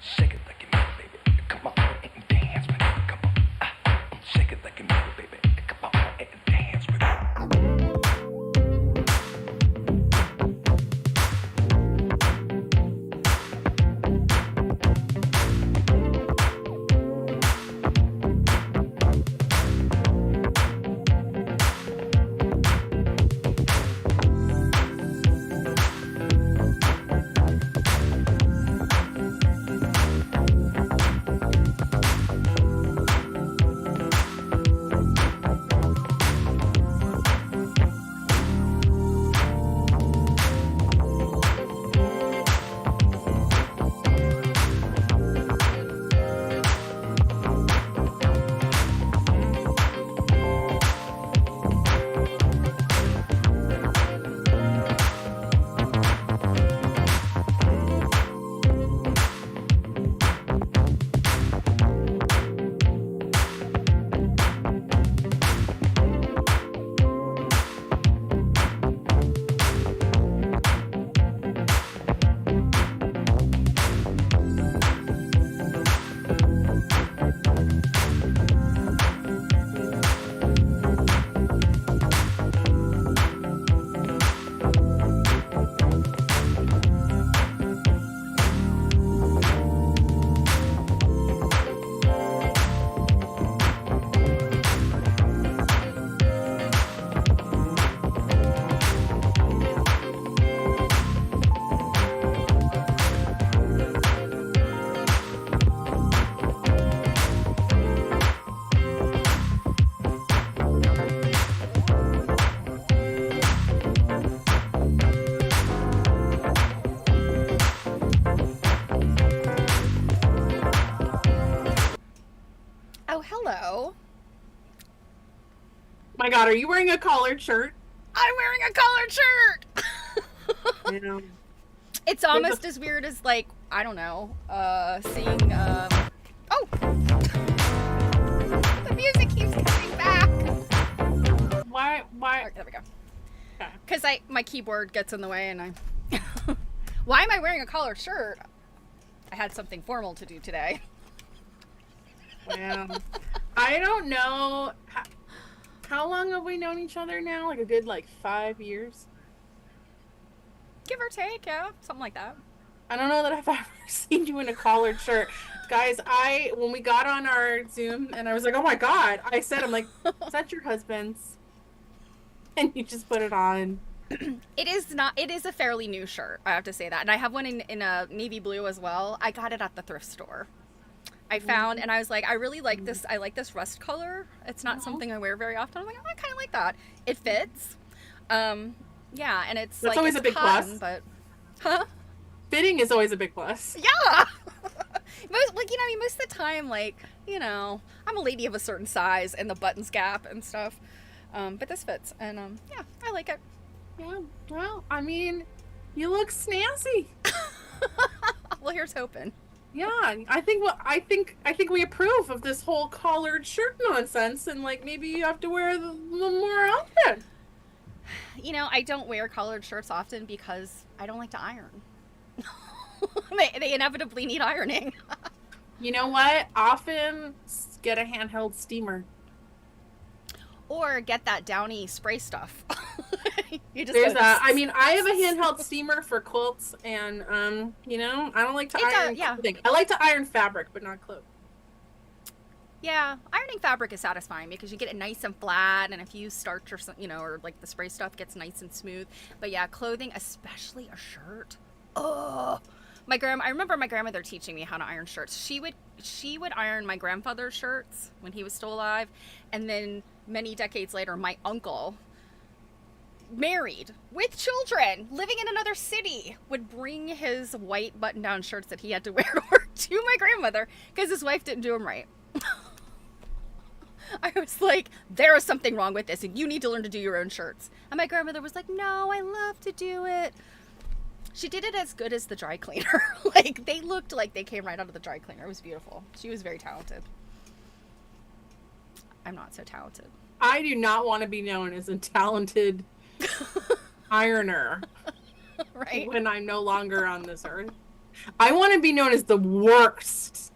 Shake it like you mean it, baby. Come on and dance with it. Come on. Shake it like you mean it, baby. Come on and dance with it. Hello. My God, are you wearing a collared shirt? I'm wearing a collared shirt! Yeah. It's almost as weird as, like, I don't know, seeing, oh! The music keeps coming back! Why? Okay, there we go. Because my keyboard gets in the way and I... Why am I wearing a collared shirt? I had something formal to do today. Well, I don't know. How long have we known each other now? Like a good, 5 years? Give or take, yeah. Something like that. I don't know that I've ever seen you in a collared shirt. Guys, when we got on our Zoom and I was like, oh my God, I'm like, is that your husband's? And you just put it on. It is a fairly new shirt, I have to say that. And I have one in a navy blue as well. I got it at the thrift store. I found, and I was like, I really like this. I like this rust color. It's not something I wear very often. I'm like, oh, I kind of like that. It fits. Yeah, and it's That's like, always it's a big cotton, plus. but, Fitting is always a big plus. Yeah. Most of the time, I'm a lady of a certain size and the buttons gap and stuff. But this fits, and yeah, I like it. Yeah. Well, you look snazzy. Well, here's hoping. Yeah, I think we approve of this whole collared shirt nonsense, and maybe you have to wear the more often. You know, I don't wear collared shirts often because I don't like to iron. They inevitably need ironing. You know what? Often get a handheld steamer. Or get that Downy spray stuff. You just There's go, that. I mean, I have a handheld steamer for quilts, and you know, I don't like to iron clothing. I like to iron fabric, but not clothes. Yeah, ironing fabric is satisfying because you get it nice and flat, and if you starch or something, you know, or like the spray stuff gets nice and smooth. But yeah, clothing, especially a shirt. Oh, I remember my grandmother teaching me how to iron shirts. She would iron my grandfather's shirts when he was still alive, and then many decades later, my uncle, married with children, living in another city, would bring his white button-down shirts that he had to wear to work to my grandmother because his wife didn't do them right. I was like, there is something wrong with this, and you need to learn to do your own shirts. And my grandmother was like, no, I love to do it. She did it as good as the dry cleaner. Like, they looked like they came right out of the dry cleaner. It was beautiful. She was very talented. I'm not so talented. I do not want to be known as a talented ironer. Right? When I'm no longer on this earth. I want to be known as the worst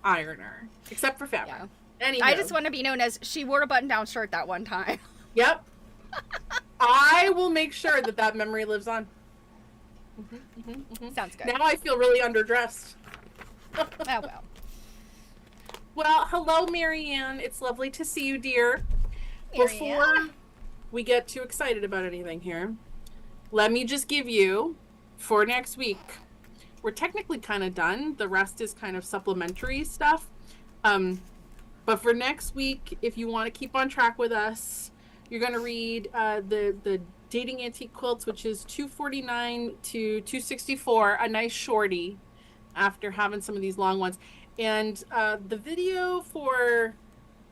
ironer, except for fabric. Yeah. Anywho. I just want to be known as she wore a button-down shirt that one time. Yep. I will make sure that memory lives on. Sounds good. Now I feel really underdressed. Oh, well. Well, hello, Marianne. It's lovely to see you, dear. Before we get too excited about anything here, let me just give you, for next week, we're technically kind of done. The rest is kind of supplementary stuff. But for next week, if you want to keep on track with us, you're going to read the Dating Antique Quilts, which is 249 to 264, a nice shorty after having some of these long ones. And the video for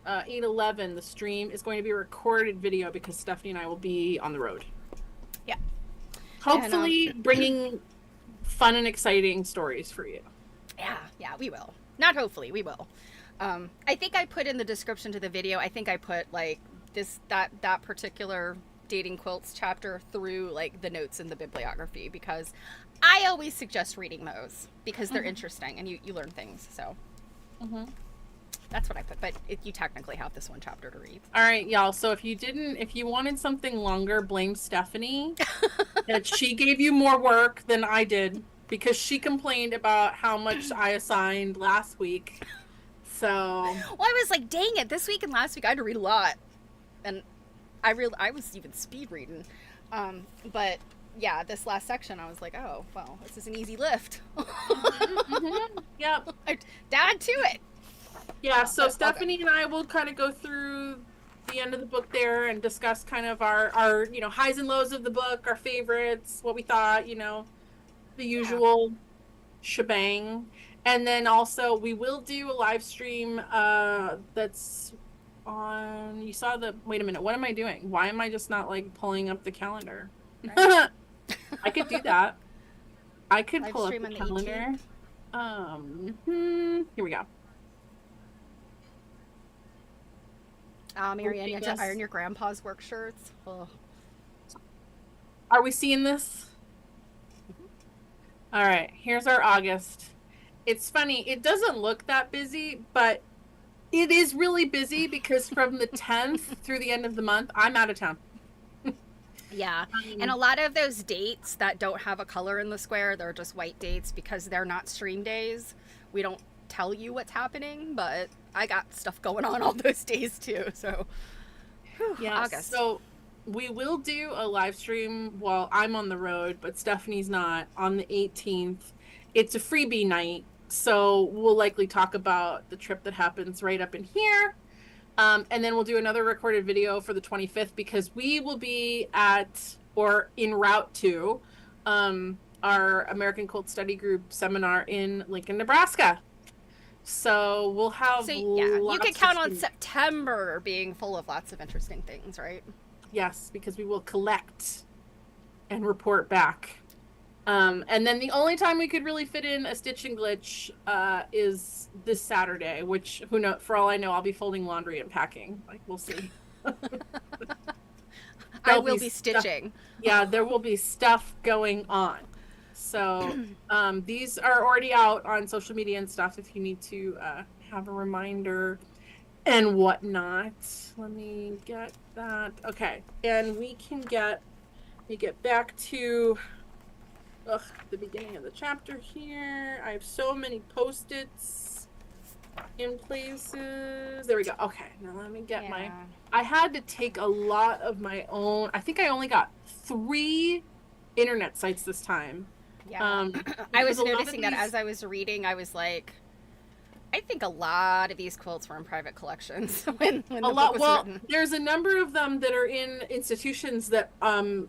811, the stream, is going to be a recorded video because Stephanie and I will be on the road. Yeah. Hopefully bringing fun and exciting stories for you. Yeah, we will. Not hopefully, we will. I think I put in the description to the video, I think I put like that particular Dating Quilts chapter through like the notes in the bibliography, because I always suggest reading those because they're interesting and you learn things. So that's what I put, but you technically have this one chapter to read. All right, y'all. So if you wanted something longer, blame Stephanie. That she gave you more work than I did because she complained about how much I assigned last week. So, well, I was like, dang it, this week and last week I had to read a lot, and I was even speed reading, but yeah, this last section I was like, oh well, this is an easy lift. Yep. Add to it. Yeah, so Stephanie and I will kind of go through the end of the book there and discuss kind of our highs and lows of the book, our favorites, what we thought, the usual shebang. And then also we will do a live stream that's on, wait a minute, what am I doing? Why am I just not like pulling up the calendar? Right. I could do that. I could live pull up stream the on the calendar. 18th. Here we go. Marianne, you have to iron your grandpa's work shirts. Oh. Are we seeing this? All right, here's our August. It's funny, it doesn't look that busy, but it is really busy because from the 10th through the end of the month, I'm out of town. Yeah, and a lot of those dates that don't have a color in the square, they're just white dates because they're not stream days. We don't tell you what's happening, but I got stuff going on all those days too, so yeah. August. So we will do a live stream while I'm on the road, but Stephanie's not, on the 18th. It's a freebie night, so we'll likely talk about the trip that happens right up in here. And then we'll do another recorded video for the 25th because we will be en route to our American Quilt Study Group seminar in Lincoln, Nebraska. So we'll have you can count on September being full of lots of interesting things, right? Yes, because we will collect and report back. And then the only time we could really fit in a stitch and glitch is this Saturday, which, who knows, for all I know, I'll be folding laundry and packing. Like, we'll see. I will be stitching. Yeah, there will be stuff going on. So these are already out on social media and stuff if you need to have a reminder and whatnot. Let me get that. Okay, and we get back to the beginning of the chapter here. I have so many Post-its in places. There we go. Okay, now let me get I had to take a lot of my own. I think I only got 3 internet sites this time. Yeah. I was noticing that as I was reading, I was like, I think a lot of these quilts were in private collections when the book was written. There's a number of them that are in institutions that aren't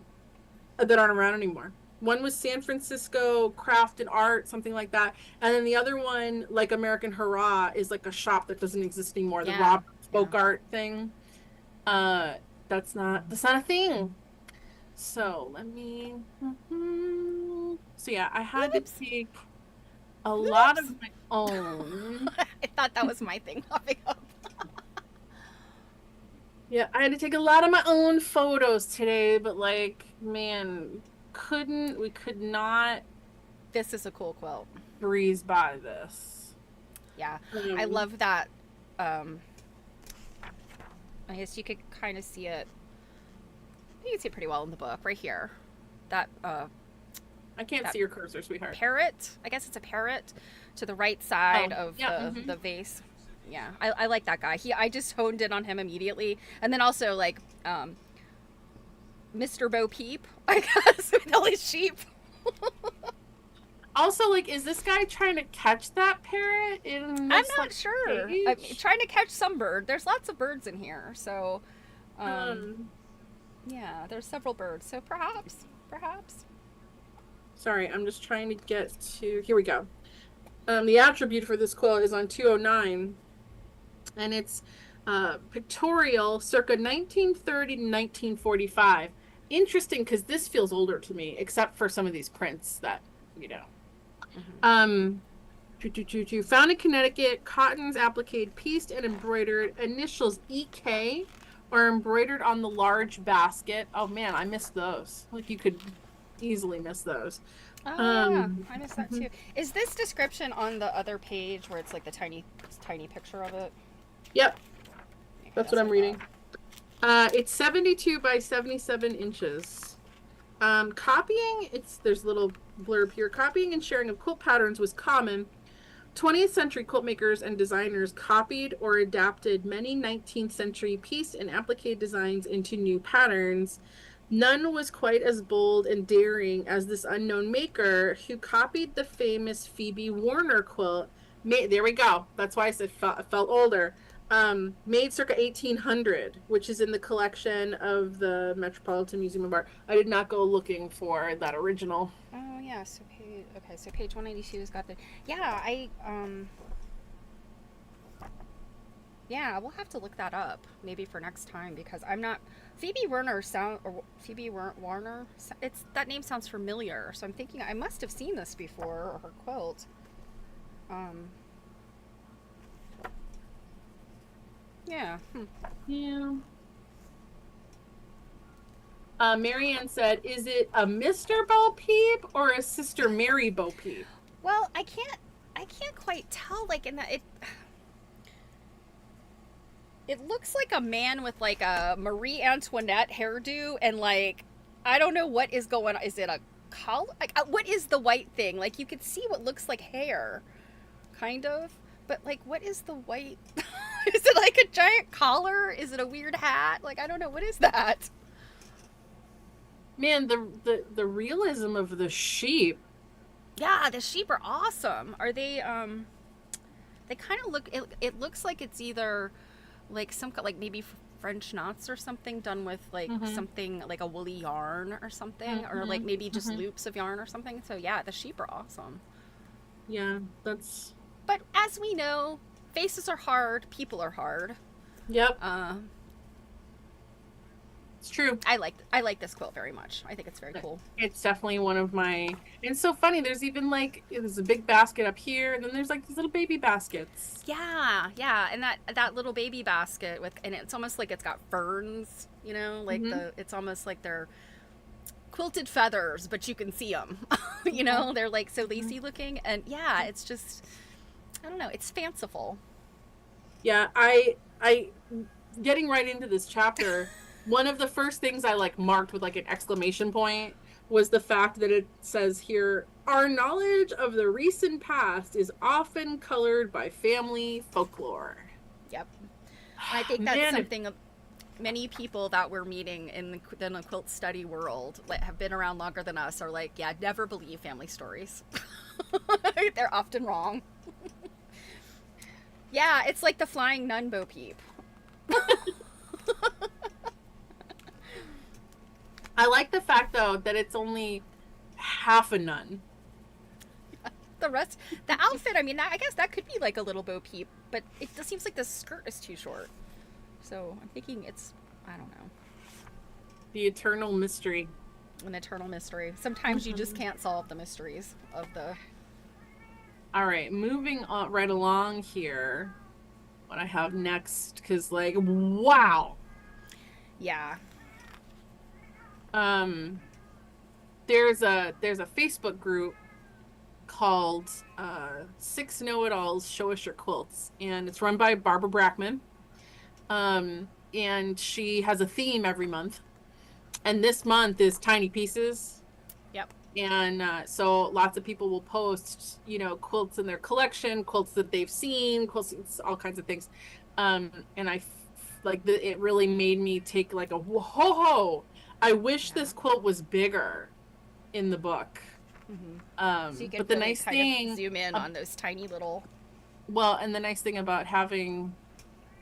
around anymore. One was San Francisco Craft and Art, something like that, and then the other one, like American Hurrah, is like a shop that doesn't exist anymore. The Rob Folk Art thing. That's not a thing. So let me. So yeah, I had to take a lot of my own. I thought that was my thing popping up. Yeah, I had to take a lot of my own photos today, but like, man, we could not. This is a cool quilt. Breeze by this. Yeah, I love that. I guess you could kind of see it. You can see it pretty well in the book right here. That I can't see your cursor, sweetheart. Parrot. I guess it's a parrot to the right side of the vase. Yeah, I like that guy. I just honed in on him immediately, and then also like Mr. Bo Peep, I guess, with all his sheep. Also, like, is this guy trying to catch that parrot in this, I'm not sure. I'm trying to catch some bird. There's lots of birds in here, so yeah, there's several birds. So perhaps. Sorry, I'm just trying to get to. Here we go. The attribute for this quilt is on 209, and it's pictorial, circa 1930 to 1945. Interesting, because this feels older to me, except for some of these prints that, you know. Found in Connecticut, cottons appliqued, pieced, and embroidered. Initials EK are embroidered on the large basket. Oh man, I missed those. Like, you could easily miss those. Oh yeah, I missed that too. Is this description on the other page where it's like the tiny picture of it? Yep, that's what I'm reading. It's 72 by 77 inches. Copying, there's a little blurb here. Copying and sharing of quilt patterns was common. 20th century quilt makers and designers copied or adapted many 19th century pieced and applique designs into new patterns. None was quite as bold and daring as this unknown maker who copied the famous Phoebe Warner quilt. There we go. That's why I said felt older. Made circa 1800, which is in the collection of the Metropolitan Museum of Art. I did not go looking for that original. Oh yeah, so page 192 has got the yeah, we'll have to look that up maybe for next time, because I'm not Phoebe Warner. It's that name sounds familiar, so I'm thinking I must have seen this before, or her quilt. Yeah. Yeah. Marianne said, "Is it a Mr. Bo Peep or a Sister Mary Bo Peep?" Well, I can't quite tell. Like in that it looks like a man with like a Marie Antoinette hairdo, and like I don't know what is going on. Is it a collar? Like what is the white thing? Like you could see what looks like hair, kind of. But like, what is the white? Is it like a giant collar? Is it a weird hat? Like I don't know. What is that? Man, the realism of the sheep. Yeah, the sheep are awesome. Are they? They kind of look. It looks like it's either like some like maybe French knots or something done with like something like a woolly yarn or something, or like maybe just loops of yarn or something. So yeah, the sheep are awesome. Yeah, that's. But as we know, faces are hard. People are hard. Yep. It's true. I like this quilt very much. I think it's very cool. It's definitely one of my. It's so funny. There's even like there's a big basket up here, and then there's like these little baby baskets. Yeah, and that little baby basket and it's almost like it's got ferns, you know, like it's almost like they're quilted feathers, but you can see them. You know, they're like so lacy looking, and yeah, it's just, I don't know, it's fanciful. Yeah, I getting right into this chapter, one of the first things I like marked with like an exclamation point was the fact that it says here, our knowledge of the recent past is often colored by family folklore. Yep. I think that's something many people that we're meeting in the quilt study world that have been around longer than us are like, yeah, never believe family stories. They're often wrong. Yeah, it's like the flying nun Bo Peep. I like the fact though that it's only half a nun. The rest, the outfit, I mean, I guess that could be like a little Bo Peep, but it just seems like the skirt is too short. So I'm thinking it's, I don't know. The eternal mystery. An eternal mystery. Sometimes you just can't solve the mysteries of the... All right, moving on right along here. What I have next, because like, wow. Yeah. There's a Facebook group called 6 Know-It-Alls Show Us Your Quilts, and it's run by Barbara Brackman. And she has a theme every month, and this month is tiny pieces. Yep. And so lots of people will post, you know, quilts in their collection, quilts that they've seen, quilts, all kinds of things. And it really made me take like a whoa. I wish this quilt was bigger in the book. Mm-hmm. So you can but the nice thing, zoom in on those tiny little. Well, and the nice thing about having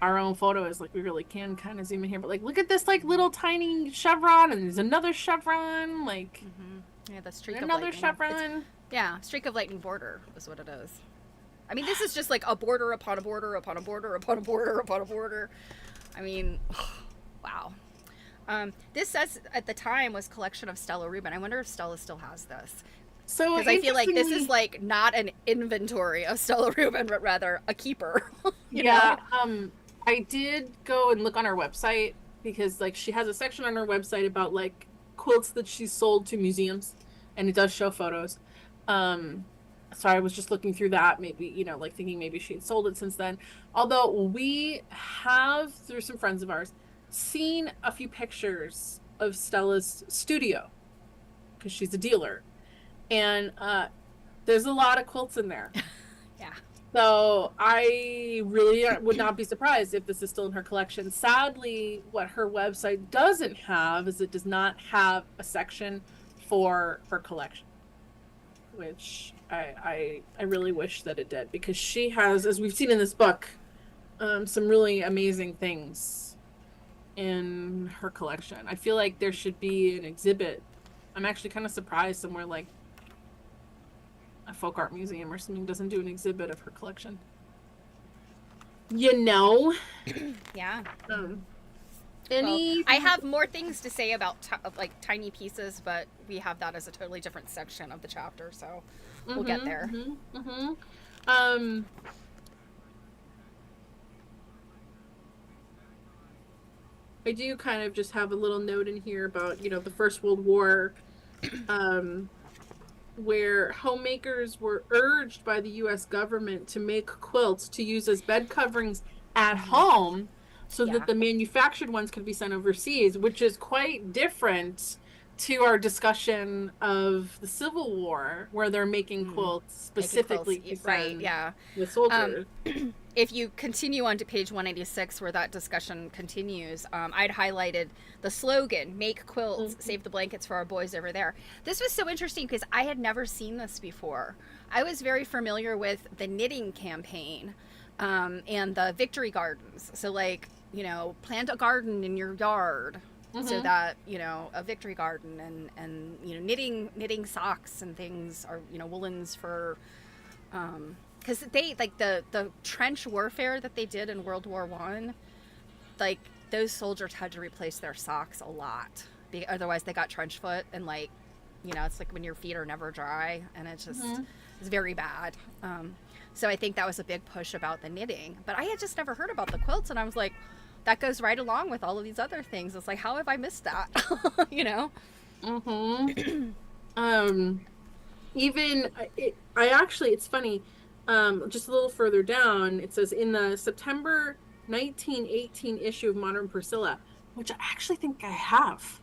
our own photo is like we really can kind of zoom in here. But like, look at this like little tiny chevron, and there's another chevron, like. Mm-hmm. Yeah, the streak another of chevron. Yeah, streak of lightning border is what it is. I mean, this is just like a border upon a border upon a border upon a border upon a border. I mean, wow. This says at the time was collection of Stella Rubin. I wonder if Stella still has this. So because I feel like this is like not an inventory of Stella Rubin, but rather a keeper. you know? I did go and look on her website because like she has a section on her website about like quilts that she's sold to museums, and it does show photos. So I was just looking through that, maybe, you know, like thinking maybe she had sold it since then. Although we have, through some friends of ours, seen a few pictures of Stella's studio because she's a dealer, and there's a lot of quilts in there. Yeah. So I really would not be surprised if this is still in her collection. Sadly, what her website doesn't have is it does not have a section for her collection, which I really wish that it did, because she has, as we've seen in this book, some really amazing things in her collection. I feel like there should be an exhibit. I'm actually kind of surprised somewhere like a folk art museum or something doesn't do an exhibit of her collection. You know? Yeah. Any? Well, I have more things to say about like tiny pieces, but we have that as a totally different section of the chapter, so we'll get there. I do kind of just have a little note in here about, you know, the First World War, where homemakers were urged by the U.S. government to make quilts to use as bed coverings at home so that the manufactured ones could be sent overseas, which is quite different to our discussion of the Civil War, where they're making quilts specifically to send with soldiers. If you continue on to page 186, where that discussion continues, I'd highlighted the slogan, "Make quilts, save the blankets for our boys over there." This was so interesting because I had never seen this before. I was very familiar with the knitting campaign and the victory gardens. So like, you know, plant a garden in your yard. So that, you know, a victory garden and you know, knitting socks and things, or, you know, woolens for, because they, like the trench warfare that they did in World War I, like those soldiers had to replace their socks a lot. Otherwise, they got trench foot, and like, you know, it's like when your feet are never dry, and it's just it's very bad. So I think that was a big push about the knitting. But I had just never heard about the quilts, and I was like, that goes right along with all of these other things. It's like, how have I missed that? You know? Even I actually, it's funny. Just a little further down, it says in the September 1918 issue of Modern Priscilla, which I actually think I have.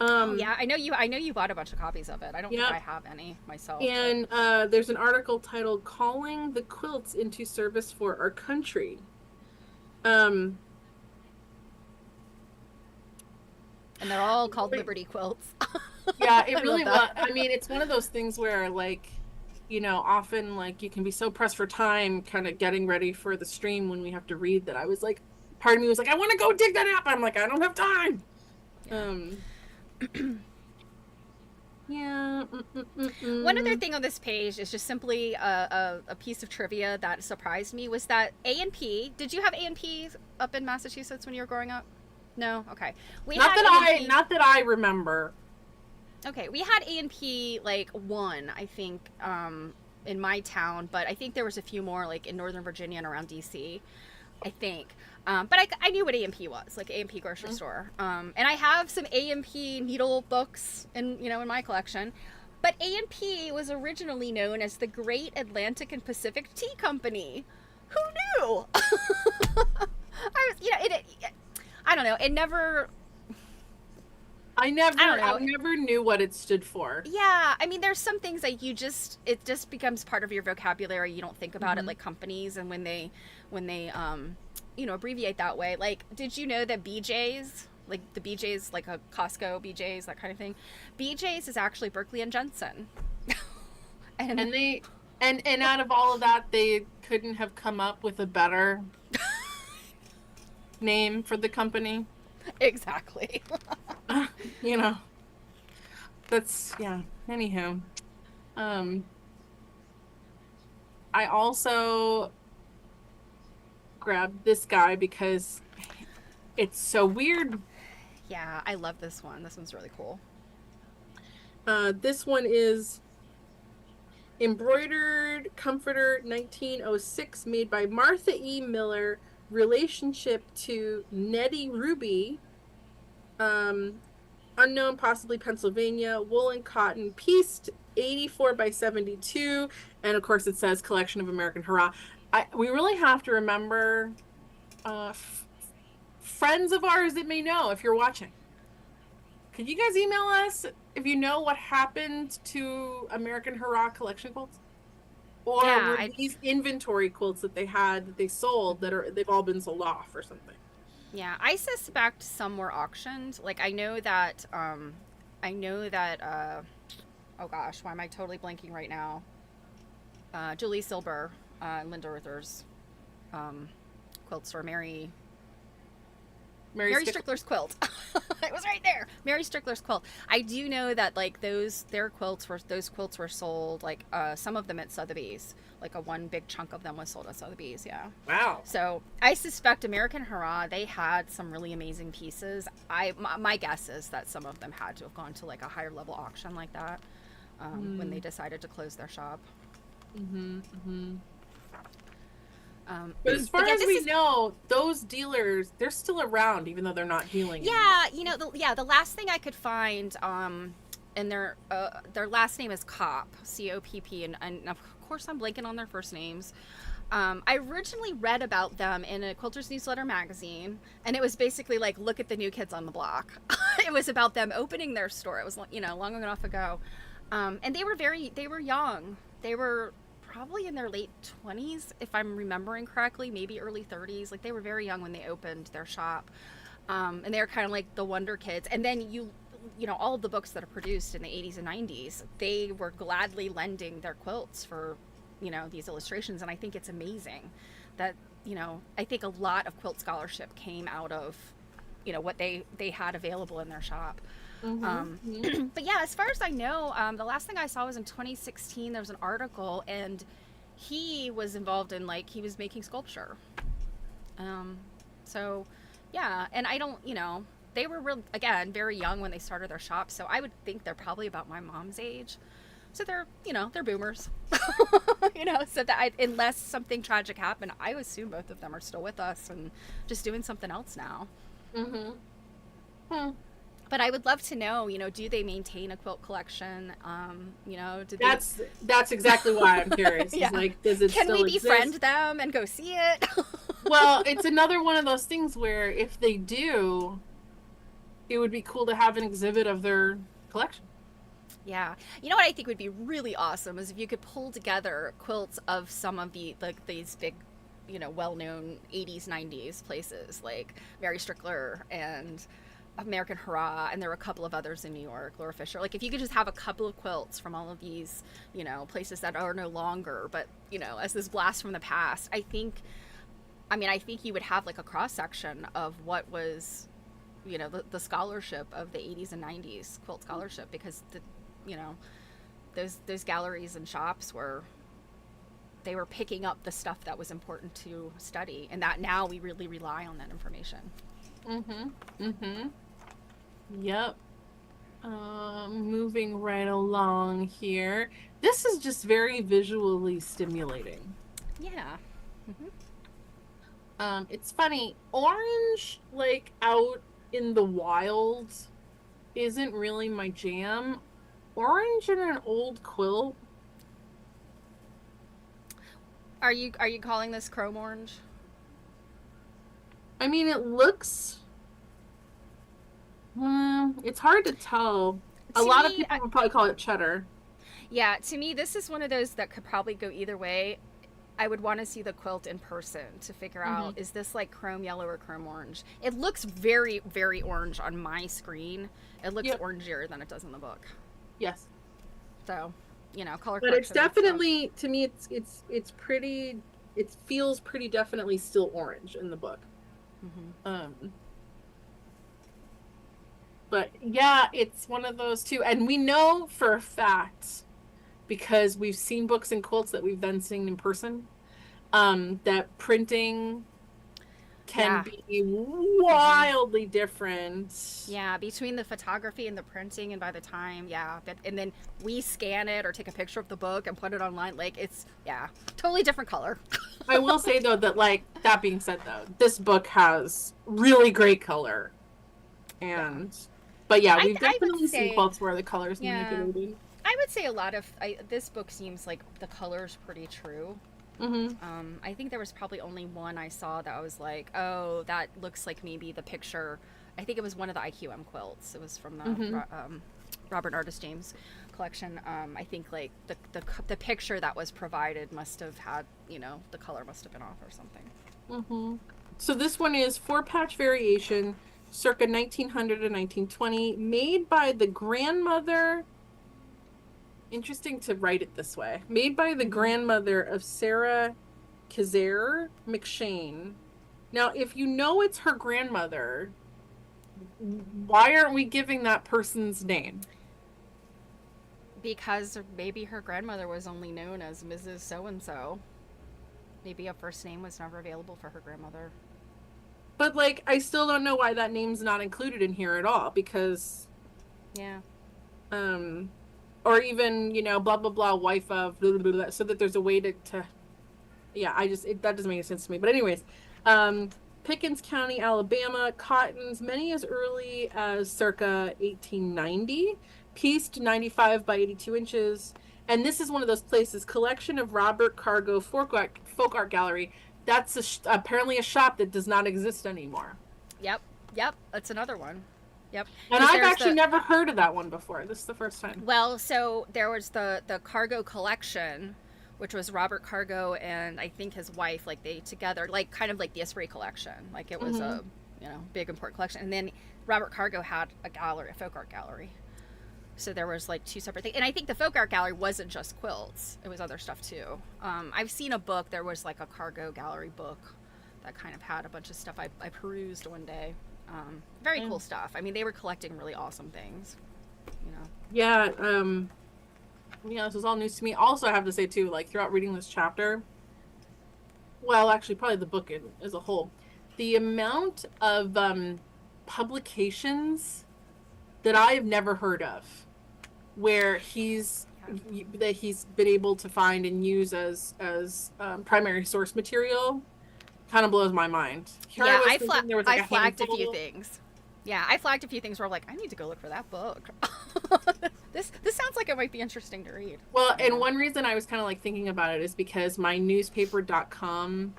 Yeah, I know you bought a bunch of copies of it. I don't think I have any myself. And there's an article titled "Calling the Quilts into Service for Our Country." And they're all called Liberty quilts. Yeah, it really was. I mean, it's one of those things where, like, you know, often, like, you can be so pressed for time kind of getting ready for the stream when we have to read that I was like, part of me was like, I want to go dig that up. I'm like, I don't have time. Yeah. One other thing on this page is just simply a piece of trivia that surprised me was that A&P, did you have A&P up in Massachusetts when you were growing up? No? Okay. Not that I remember. Okay, we had A&P like one, I think, in my town, but I think there was a few more like in Northern Virginia and around DC, I think. But I knew what A&P was, like A&P grocery store. And I have some A&P needle books in my collection. But A&P was originally known as the Great Atlantic and Pacific Tea Company. Who knew? I don't know. It never. I never knew what it stood for. Yeah, I mean, there's some things like it just becomes part of your vocabulary. You don't think about it like companies, and when they abbreviate that way. Like, did you know that BJ's, like the BJ's, like a Costco BJ's, that kind of thing, BJ's is actually Berkeley and Jensen. and out of all of that, they couldn't have come up with a better name for the company. Exactly. That's, yeah. Anywho, I also grabbed this guy because it's so weird. Yeah, I love this one. This one's really cool. This one is Embroidered Comforter 1906, made by Martha E. Miller, relationship to Nettie Ruby, unknown, possibly Pennsylvania, wool and cotton, pieced 84 by 72, and of course it says collection of American Hurrah. We really have to remember friends of ours that may know, if you're watching. Could you guys email us if you know what happened to American Hurrah collection quilts? Or were these inventory quilts that they had, that they sold, they've all been sold off or something? Yeah, I suspect some were auctioned. Like, I know that, oh gosh, why am I totally blanking right now? Julie Silber, Linda Ruther's quilt store, Mary Strickler's quilt. It was right there. Mary Strickler's quilt. I do know that like those quilts were sold, like some of them at Sotheby's. Like one big chunk of them was sold at Sotheby's. Yeah. Wow. So I suspect American Hurrah, they had some really amazing pieces. My guess is that some of them had to have gone to like a higher level auction like that when they decided to close their shop. But as far as we know, those dealers, they're still around, even though they're not dealing. Yeah, the last thing I could find, and their last name is Kopp, C-O-P-P, and of course I'm blanking on their first names. I originally read about them in a Quilter's Newsletter magazine, and it was basically like, look at the new kids on the block. It was about them opening their store. It was, long enough ago. And they were young. They were probably in their late 20s, if I'm remembering correctly, maybe early 30s. Like, they were very young when they opened their shop. And they were kind of like the wonder kids. And then all of the books that are produced in the 80s and 90s, they were gladly lending their quilts for, these illustrations. And I think it's amazing that, I think a lot of quilt scholarship came out of, what they had available in their shop. But yeah, as far as I know, the last thing I saw was in 2016. There was an article, and he was involved in he was making sculpture. So Yeah, and I don't, they were real, again, very young when they started their shop, so I would think they're probably about my mom's age. So they're, they're boomers. So that unless something tragic happened, I assume both of them are still with us and just doing something else now. Mm-hmm. Hmm. But I would love to know, do they maintain a quilt collection? Do That's exactly why I'm curious. Yeah. Like, does it Can still we exist? befriend them and go see it? Well, it's another one of those things where if they do, it would be cool to have an exhibit of their collection. Yeah. You know what I think would be really awesome is if you could pull together quilts of some of these big, well-known 80s, 90s places like Mary Strickler and American Hurrah, and there were a couple of others in New York, Laura Fisher. Like, if you could just have a couple of quilts from all of these, places that are no longer, but, as this blast from the past, I think you would have like a cross-section of what was, the scholarship of the 80s and 90s quilt scholarship, because those galleries and shops they were picking up the stuff that was important to study, and that now we really rely on that information. Yep. Moving right along here. This is just very visually stimulating. Yeah. It's funny. Orange, like, out in the wild isn't really my jam. Orange in an old quilt. Are you calling this chrome orange? I mean, it looks... it's hard to tell. A lot of people would probably call it cheddar. Yeah, to me, this is one of those that could probably go either way. I would want to see the quilt in person to figure out, is this like chrome yellow or chrome orange? It looks very, very orange on my screen. It looks orangier than it does in the book. Yes. So, color but it's definitely, to me, it's pretty, it feels pretty definitely still orange in the book. But yeah, it's one of those too. And we know for a fact, because we've seen books and quilts that we've then seen in person, that printing can be wildly different. Yeah, between the photography and the printing, and by the time, and then we scan it or take a picture of the book and put it online, like, it's, totally different color. I will say, though, that, like, that being said, though, this book has really great color. And, but yeah, we've definitely seen quilts where the color's manipulated. I would say a lot of, this book seems like the color's pretty true. I think there was probably only one I saw that I was like, oh, that looks like maybe the picture. I think it was one of the IQM quilts. It was from the Robert Artis James collection. I think like the picture that was provided must have had, the color must have been off or something. So this one is 4-patch variation, circa 1900 to 1920, made by the grandmother. Interesting to write it this way. Made by the grandmother of Sarah Kazare McShane. Now, if you know it's her grandmother, why aren't we giving that person's name? Because maybe her grandmother was only known as Mrs. So-and-so. Maybe a first name was never available for her grandmother. But, like, I still don't know why that name's not included in here at all, because... Yeah. Or even, blah, blah, blah, wife of, blah, blah, blah, so that there's a way to yeah, that doesn't make any sense to me. But anyways, Pickens County, Alabama, cottons, many as early as circa 1890, pieced 95 by 82 inches. And this is one of those places, collection of Robert Cargo folk art gallery. That's apparently a shop that does not exist anymore. Yep, that's another one. Yep. And I've actually never heard of that one before. This is the first time. Well, so there was the Cargo collection, which was Robert Cargo and I think his wife, like they together, like kind of like the Esprit collection. Like it was a, big important collection. And then Robert Cargo had a gallery, a folk art gallery. So there was like two separate things. And I think the folk art gallery wasn't just quilts. It was other stuff too. I've seen a book. There was like a Cargo gallery book that kind of had a bunch of stuff I perused one day. Very cool stuff. I mean, they were collecting really awesome things, Yeah, this was all news to me. Also, I have to say, too, like, throughout reading this chapter, well, actually, probably the book as a whole, the amount of publications that I have never heard of, where that he's been able to find and use as primary source material, kind of blows my mind. Here Yeah, was thinking there was like I a flagged a handful. few things. Yeah, I flagged a few things where I'm like, I need to go look for that book. This sounds like it might be interesting to read. Well, and one reason I was kind of like thinking about it is because my newspaper.com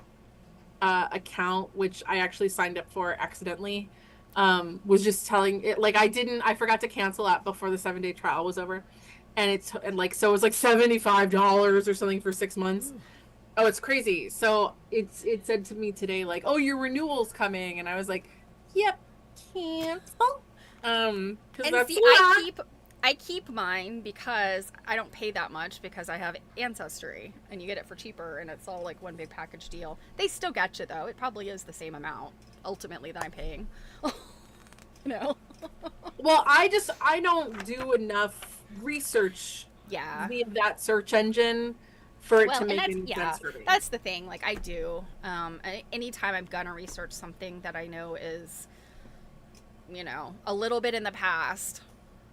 account, which I actually signed up for accidentally, was just telling it like I forgot to cancel that before the 7-day trial was over. And so it was like $75 or something for 6 months. Ooh. Oh, it's crazy. So it said to me today, like, oh, your renewal's coming. And I was like, yep, cancel. And see, I keep mine because I don't pay that much because I have Ancestry and you get it for cheaper and it's all like one big package deal. They still get you though. It probably is the same amount ultimately that I'm paying. No. Well, I don't do enough research via that search engine for it to make any sense for me. That's the thing. Like I do. Anytime I'm gonna research something that I know is, a little bit in the past,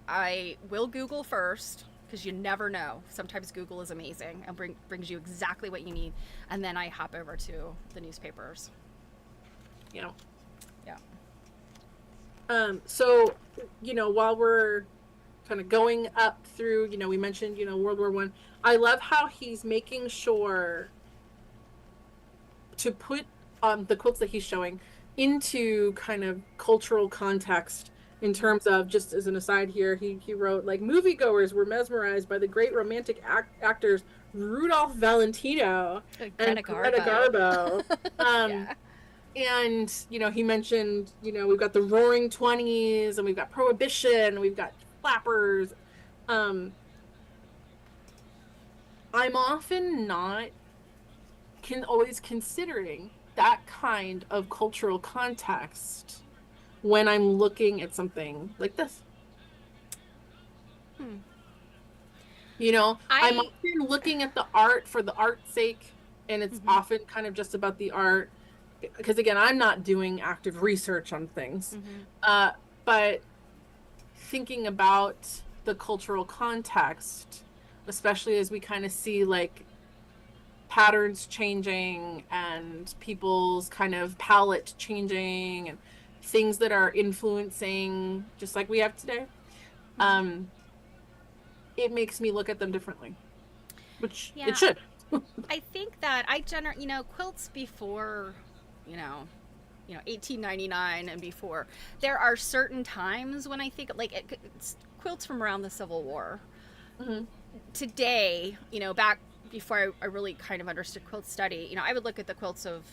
I will Google first because you never know. Sometimes Google is amazing and brings you exactly what you need, and then I hop over to the newspapers. Yeah. Yeah. So, while we're kind of going up through, we mentioned, World War I. I love how he's making sure to put the quilts that he's showing into kind of cultural context. In terms of, just as an aside here, he wrote, like, moviegoers were mesmerized by the great romantic actors Rudolph Valentino and Greta Garbo. Yeah. And, he mentioned, we've got the Roaring Twenties, and we've got Prohibition, we've got flappers. I'm often not always considering that kind of cultural context when I'm looking at something like this. I'm often looking at the art for the art's sake, and it's often kind of just about the art. Because again, I'm not doing active research on things, but thinking about the cultural context, especially as we kind of see like patterns changing and people's kind of palette changing and things that are influencing, just like we have today, it makes me look at them differently, which it should. I think that quilts before 1899 and before, there are certain times when I think like it's quilts from around the Civil War. Today, back before I really kind of understood quilt study, I would look at the quilts of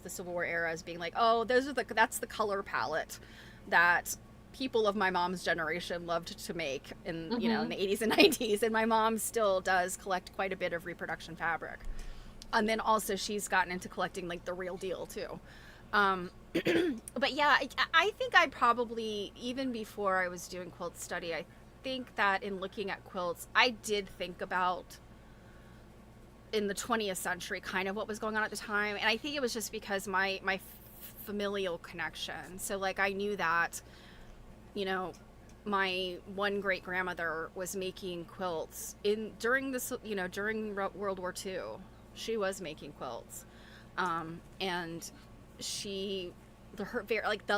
the Civil War era as being like, oh, that's the color palette that people of my mom's generation loved to make in in the 80s and 90s, and my mom still does collect quite a bit of reproduction fabric. And then also she's gotten into collecting like the real deal too. But yeah, I think I probably, even before I was doing quilt study, I think that in looking at quilts, I did think about in the 20th century kind of what was going on at the time. And I think it was just because my familial connection. So like I knew that, my one great grandmother was making quilts during World War II. She was making quilts, and the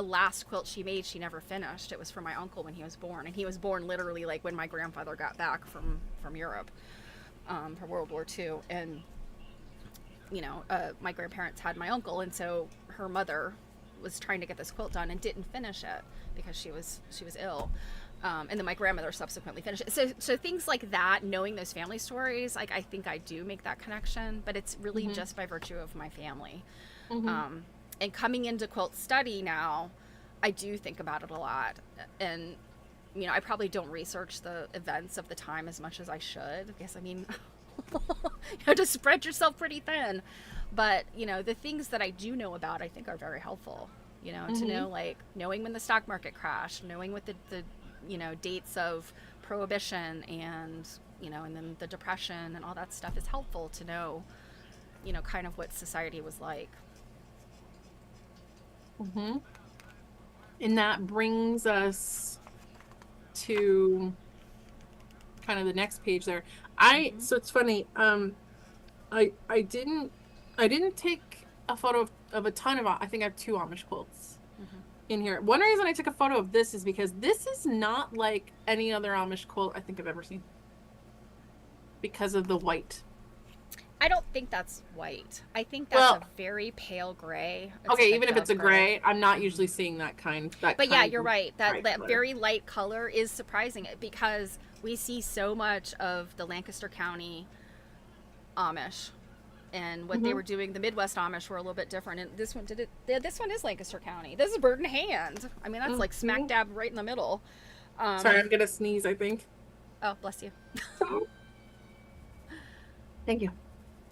last quilt she made, she never finished. It was for my uncle when he was born, and he was born literally like when my grandfather got back from Europe for World War II. And my grandparents had my uncle, and so her mother was trying to get this quilt done and didn't finish it because she was ill. And then my grandmother subsequently finished it. So things like that, knowing those family stories, like I think I do make that connection, but it's really just by virtue of my family. And coming into quilt study now, I do think about it a lot. And, I probably don't research the events of the time as much as I should, because to spread yourself pretty thin. But, the things that I do know about, I think are very helpful, to know, like knowing when the stock market crashed, knowing what the dates of Prohibition and, and then the Depression and all that stuff is helpful to know, kind of what society was like. Mm-hmm. And that brings us to kind of the next page there. So it's funny. I didn't take a photo of a ton of, I think I have 2 Amish quilts in here. One reason I took a photo of this is because this is not like any other Amish quilt I think I've ever seen because of the white. I don't think that's white. I think that's a very pale gray. Okay, even if it's a gray, I'm not usually seeing that kind. But yeah, you're right. That very light color is surprising because we see so much of the Lancaster County Amish, and what they were doing. The Midwest Amish were a little bit different. And this one this one is Lancaster County. This is Bird in Hand. I mean, that's like smack dab right in the middle. Sorry, I'm gonna sneeze, I think. Oh, bless you. Thank you.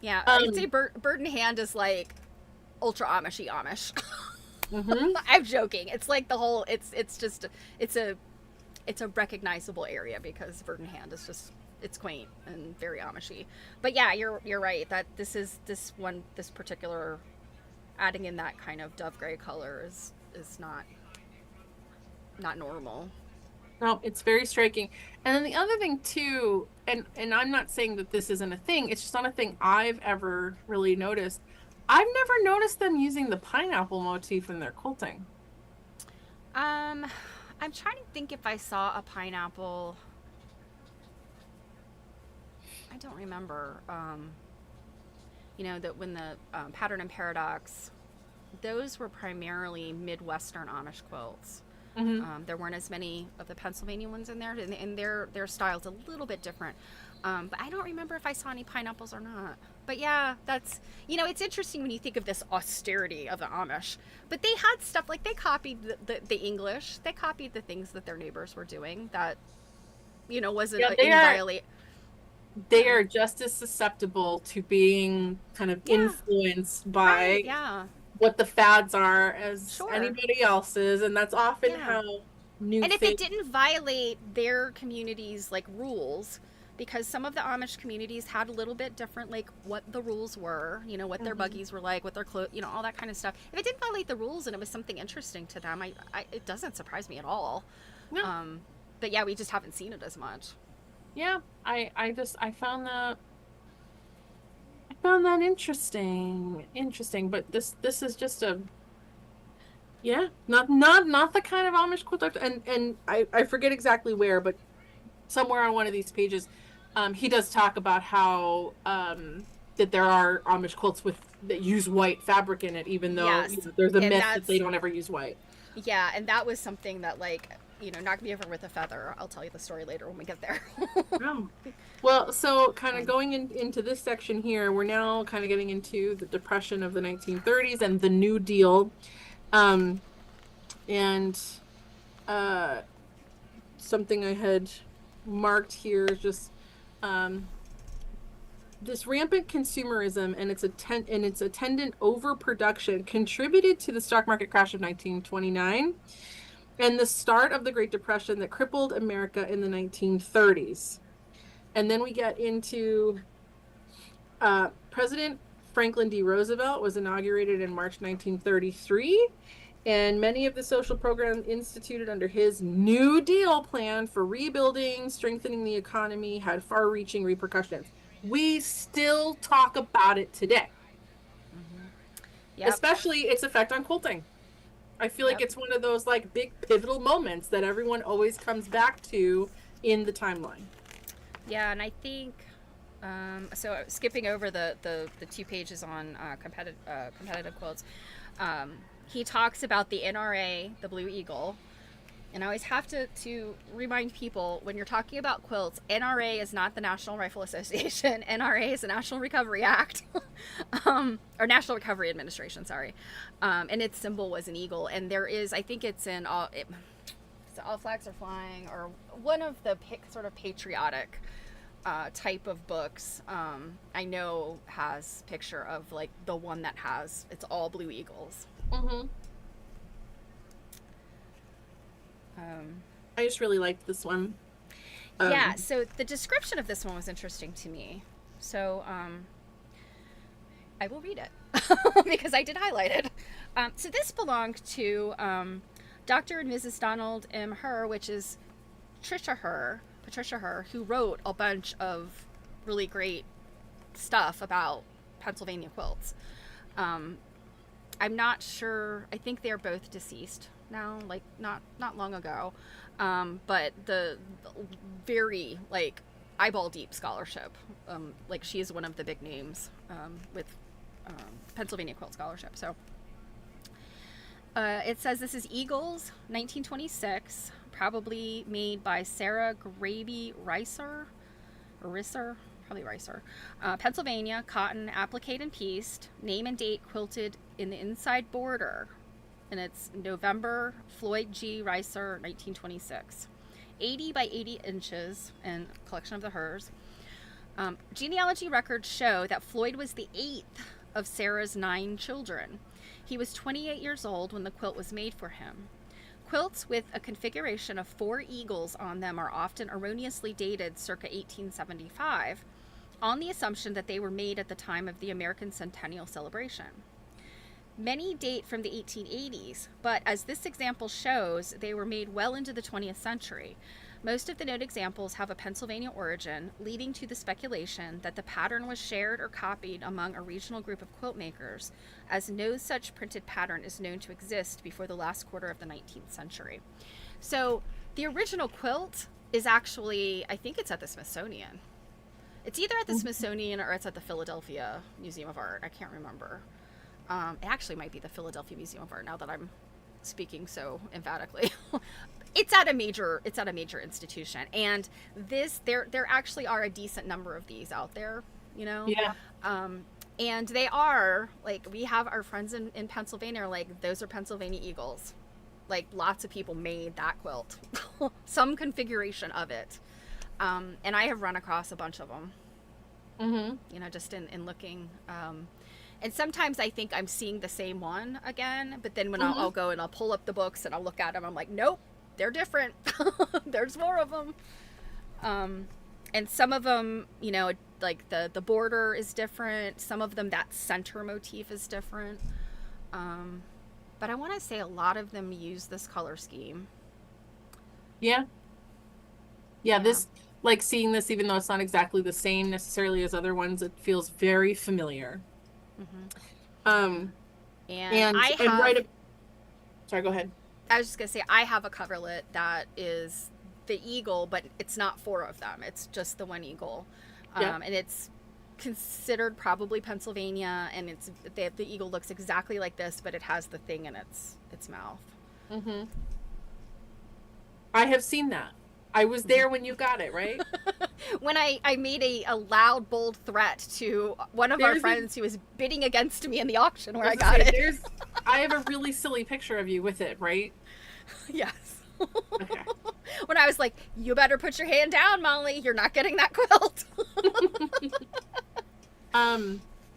Yeah, I'd say Bird in Hand is like ultra Amishy Amish. I'm joking. It's like the whole. It's a recognizable area because Bird in Hand is just, it's quaint and very Amishy. But yeah, you're right that this particular adding in that kind of dove gray color is not normal. No, it's very striking. And then the other thing too, and I'm not saying that this isn't a thing, it's just not a thing I've ever really noticed. I've never noticed them using the pineapple motif in their quilting. I'm trying to think if I saw a pineapple. I don't remember. That when the Pattern and Paradox, those were primarily Midwestern Amish quilts. There weren't as many of the Pennsylvania ones in there, and their style's a little bit different. But I don't remember if I saw any pineapples or not. But yeah, that's, it's interesting when you think of this austerity of the Amish. But they had stuff, like they copied the English. They copied the things that their neighbors were doing that, wasn't in violate. They are just as susceptible to being kind of influenced by what the fads are as anybody else's, and that's often how new. And if it didn't violate their community's like rules, because some of the Amish communities had a little bit different, like what the rules were, what their buggies were like, what their clothes, all that kind of stuff. If it didn't violate the rules and it was something interesting to them, it doesn't surprise me at all. No. But yeah, we just haven't seen it as much. Yeah, I found that interesting. But this is just not the kind of Amish quilt. And I forget exactly where, but somewhere on one of these pages, he does talk about how that there are Amish quilts that use white fabric in it, even though there's a myth that they don't ever use white. Yeah, and that was something that knocked me over with a feather. I'll tell you the story later when we get there. Well, so kind of going into this section here, we're now kind of getting into the Depression of the 1930s and the New Deal. And something I had marked here is just this rampant consumerism and its attendant overproduction contributed to the stock market crash of 1929 and the start of the Great Depression that crippled America in the 1930s. And then we get into President Franklin D. Roosevelt was inaugurated in March 1933, and many of the social programs instituted under his New Deal plan for rebuilding, strengthening the economy had far-reaching repercussions. We still talk about it today, especially its effect on quilting. I feel like it's one of those like big pivotal moments that everyone always comes back to in the timeline. Yeah, and I think so. Skipping over the 2 pages on competitive quilts, he talks about the NRA, the Blue Eagle. And I always have to remind people, when you're talking about quilts, NRA is not the National Rifle Association. NRA is the National Recovery Act, or National Recovery Administration, sorry. And its symbol was an eagle. And there is, I think it's in All Flags Are Flying, or one of the sort of patriotic type of books, I know has picture of like the one that has, it's all blue eagles. I just really liked this one. Yeah, so the description of this one was interesting to me. So I will read it because I did highlight it. So this belonged to Dr. and Mrs. Donald M. Herr, which is Patricia Herr, who wrote a bunch of really great stuff about Pennsylvania quilts. I'm not sure. I think they're both deceased now, like not long ago. But the very like eyeball deep scholarship. Like she is one of the big names with Pennsylvania Quilt Scholarship. So it says this is Eagles, 1926, probably made by Sarah Graby Ricer, probably Ricer. Pennsylvania, cotton, appliqued and pieced, name and date quilted in the inside border. And it's November, Floyd G. Ricer, 1926. 80 by 80 inches, and collection of the hers. Genealogy records show that Floyd was the 8th of Sarah's 9 children. He was 28 years old when the quilt was made for him. Quilts with a configuration of 4 eagles on them are often erroneously dated circa 1875, on the assumption that they were made at the time of the American Centennial celebration. Many date from the 1880s, but as this example shows, they were made well into the 20th century. Most of the known examples have a Pennsylvania origin, leading to the speculation that the pattern was shared or copied among a regional group of quilt makers, as no such printed pattern is known to exist before the last quarter of the 19th century. So the original quilt is actually, I think it's at the Smithsonian. It's either at the Smithsonian or it's at the Philadelphia Museum of Art. I can't remember. It actually might be the Philadelphia Museum of Art now that I'm speaking so emphatically. It's at a major institution, and there actually are a decent number of these out there, you know. Yeah. And they are like, we have our friends in Pennsylvania are like, those are Pennsylvania Eagles. Like lots of people made that quilt, some configuration of it, and I have run across a bunch of them. Mm-hmm. You know, just in looking. And sometimes I think I'm seeing the same one again, but then when I'll go and I'll pull up the books and I'll look at them, I'm like, nope, they're different. There's more of them. And some of them, you know, like the border is different. Some of them, that center motif is different. But I want to say a lot of them use this color scheme. Yeah. Yeah, this, like seeing this, even though it's not exactly the same necessarily as other ones, it feels very familiar. Mm-hmm. And I have, sorry, go ahead. I was just gonna say, I have a coverlet that is the eagle, but it's not 4 of them. It's just the one eagle. And it's considered probably Pennsylvania, and it's the eagle looks exactly like this, but it has the thing in its mouth. Mm-hmm. I have seen that. I was there when you got it, right? When I made a loud, bold threat to one of our friends who was bidding against me in the auction where I got it. I have a really silly picture of you with it, right? Yes. Okay. When I was like, you better put your hand down, Molly. You're not getting that quilt.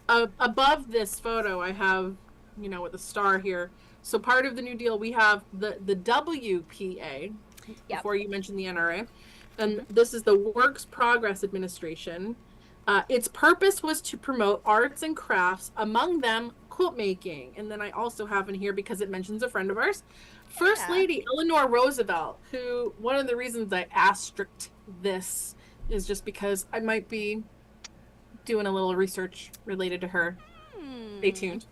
Above this photo, I have, you know, with the star here. So part of the New Deal, we have the WPA. Yep. Before you mentioned the NRA. And this is the Works Progress Administration. Its purpose was to promote arts and crafts, among them quilt making. And then I also have in here, because it mentions a friend of ours, First Lady Eleanor Roosevelt, who, one of the reasons I asterisked this is just because I might be doing a little research related to her. Stay tuned.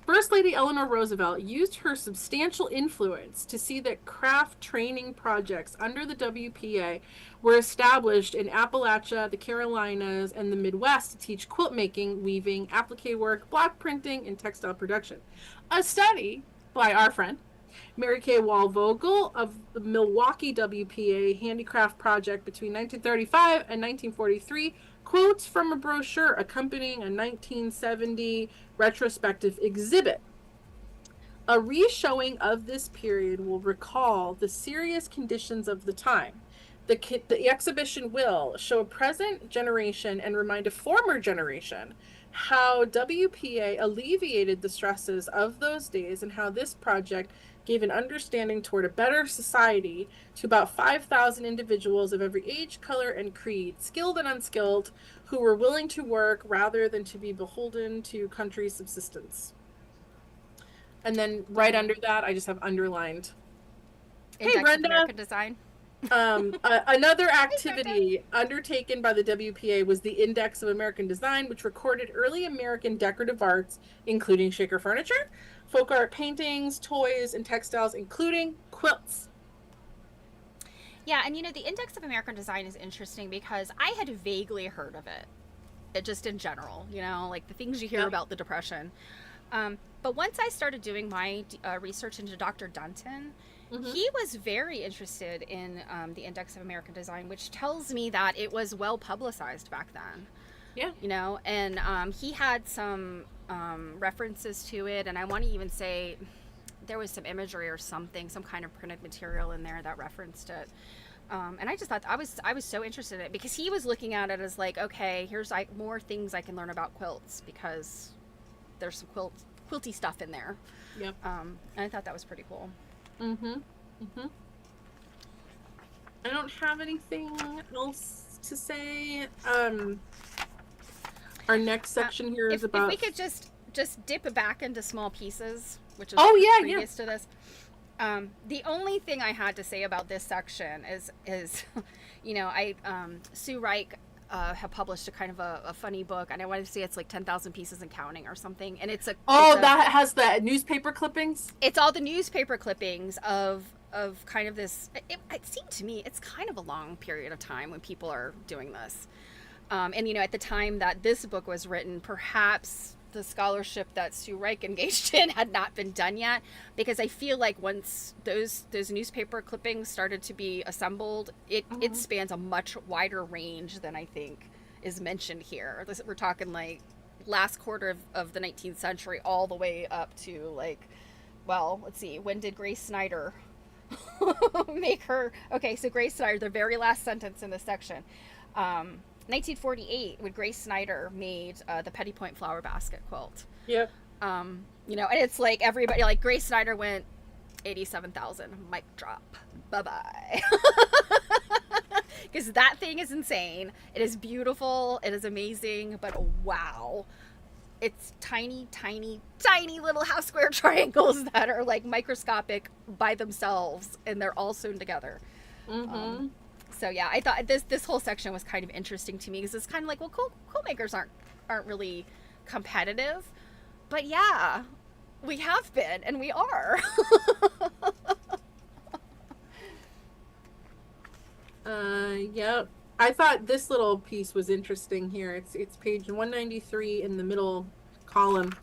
First Lady Eleanor Roosevelt used her substantial influence to see that craft training projects under the WPA were established in Appalachia, the Carolinas, and the Midwest to teach quilt making, weaving, applique work, block printing, and textile production. A study by our friend Mary Kay Wall-Vogel of the Milwaukee WPA Handicraft Project between 1935 and 1943 quotes from a brochure accompanying a 1970 retrospective exhibit. A reshowing of this period will recall the serious conditions of the time. The exhibition will show a present generation and remind a former generation how WPA alleviated the stresses of those days and how this project gave an understanding toward a better society to about 5,000 individuals of every age, color, and creed, skilled and unskilled, who were willing to work rather than to be beholden to country subsistence. And then right under that, I just have underlined. Index of Brenda. American Design. Another activity undertaken by the WPA was the Index of American Design, which recorded early American decorative arts, including shaker furniture, folk art paintings, toys, and textiles, including quilts. Yeah, and the Index of American Design is interesting because I had vaguely heard of it just in general, like the things you hear about the Depression. But once I started doing my research into Dr. Dunton, he was very interested in the Index of American Design, which tells me that it was well publicized back then. Yeah. And he had some references to it, and I want to even say there was some imagery or something, some kind of printed material in there that referenced it. And I just thought I was so interested in it because he was looking at it as like, okay, here's more things I can learn about quilts because there's some quilty stuff in there. Yep. And I thought that was pretty cool. I don't have anything else to say. Our next section here is about. If we could just dip back into small pieces, which is previous to this. The only thing I had to say about this section is Sue Reich have published a kind of a funny book, and I wanted to say it's like 10,000 Pieces and Counting or something, and that has the newspaper clippings. It's all the newspaper clippings of kind of this. It seemed to me it's kind of a long period of time when people are doing this, and at the time that this book was written, perhaps the scholarship that Sue Reich engaged in had not been done yet, because I feel like once those newspaper clippings started to be assembled, it spans a much wider range than I think is mentioned here. We're talking like last quarter of the 19th century all the way up to like, well, let's see, when did Grace Snyder make her? Okay, so Grace Snyder, the very last sentence in this section. 1948, when Grace Snyder made the Petty Point Flower Basket quilt. Yep. And it's like everybody, like Grace Snyder went 87,000, mic drop, bye-bye. Because that thing is insane. It is beautiful. It is amazing, but wow. It's tiny, tiny, tiny little half square triangles that are like microscopic by themselves, and they're all sewn together. So yeah, I thought this whole section was kind of interesting to me because it's kind of like, well, quilt makers aren't really competitive, but yeah, we have been and we are. Yep. I thought this little piece was interesting here. It's page 193 in the middle column.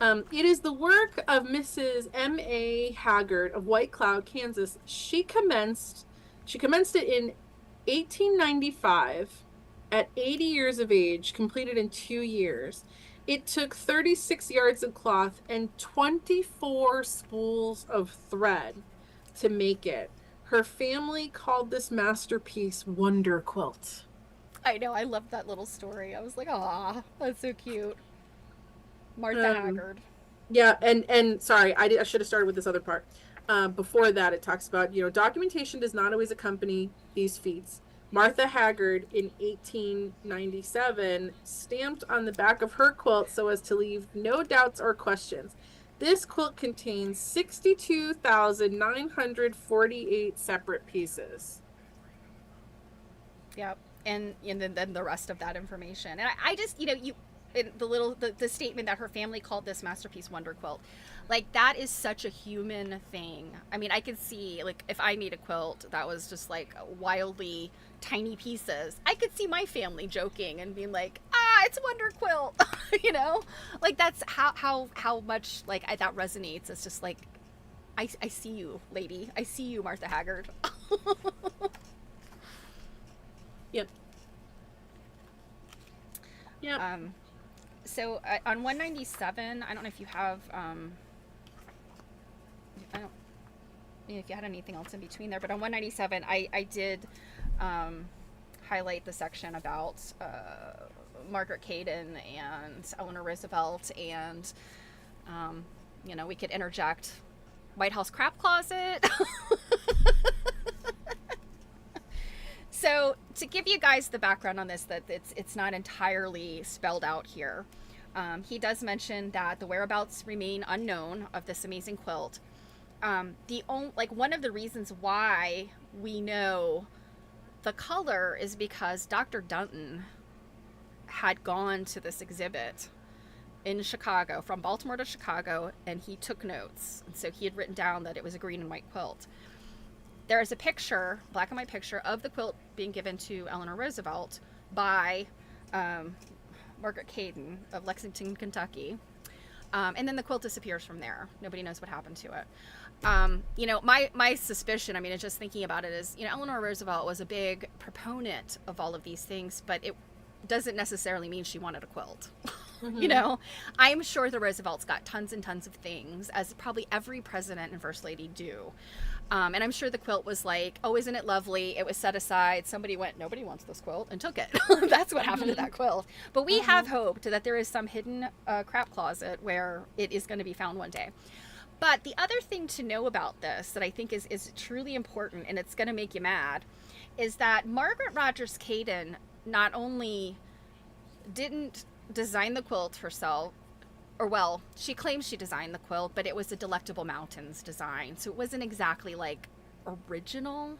It is the work of Mrs. M.A. Haggard of White Cloud, Kansas. She commenced it in 1895 at 80 years of age, completed in 2 years. It took 36 yards of cloth and 24 spools of thread to make it. Her family called this masterpiece Wonder Quilt. I know, I loved that little story. I was like, aw, that's so cute. Martha Haggard. Yeah, and sorry, I should have started with this other part. Before that, it talks about, documentation does not always accompany these feats. Martha Haggard in 1897 stamped on the back of her quilt so as to leave no doubts or questions. This quilt contains 62,948 separate pieces. Yep, and then the rest of that information. And I just, the statement that her family called this masterpiece Wonder Quilt, like that is such a human thing. I mean, I could see, like, if I made a quilt that was just like wildly tiny pieces, I could see my family joking and being like, it's Wonder Quilt. Like that's how much like that resonates. It's just like, I see you, lady. I see you, Martha Haggard. Yep. So on 197, I don't know if you have, if you had anything else in between there, but on 197, I did highlight the section about Margaret Caden and Eleanor Roosevelt, and we could interject White House crap closet. So to give you guys the background on this, that it's not entirely spelled out here, He does mention that the whereabouts remain unknown of this amazing quilt. One of the reasons why we know the color is because Dr. Dunton had gone to this exhibit in Chicago, from Baltimore to Chicago, and he took notes. And so he had written down that it was a green and white quilt. There is a picture, black and white picture, of the quilt being given to Eleanor Roosevelt by Margaret Caden of Lexington, Kentucky. And then the quilt disappears from there. Nobody knows what happened to it. You know, my suspicion, I mean, just thinking about it is, you know, Eleanor Roosevelt was a big proponent of all of these things, but it doesn't necessarily mean she wanted a quilt. Mm-hmm. You know, I'm sure the Roosevelts got tons and tons of things, as probably every president and first lady do. And I'm sure the quilt was like, oh, isn't it lovely? It was set aside. Somebody went, nobody wants this quilt, and took it. That's what happened to that quilt. But we have hoped that there is some hidden crap closet where it is going to be found one day. But the other thing to know about this that I think is truly important, and it's going to make you mad, is that Margaret Rogers Caden not only didn't design the quilt herself, or well, she claims she designed the quilt, but it was a Delectable Mountains design, so it wasn't exactly like original.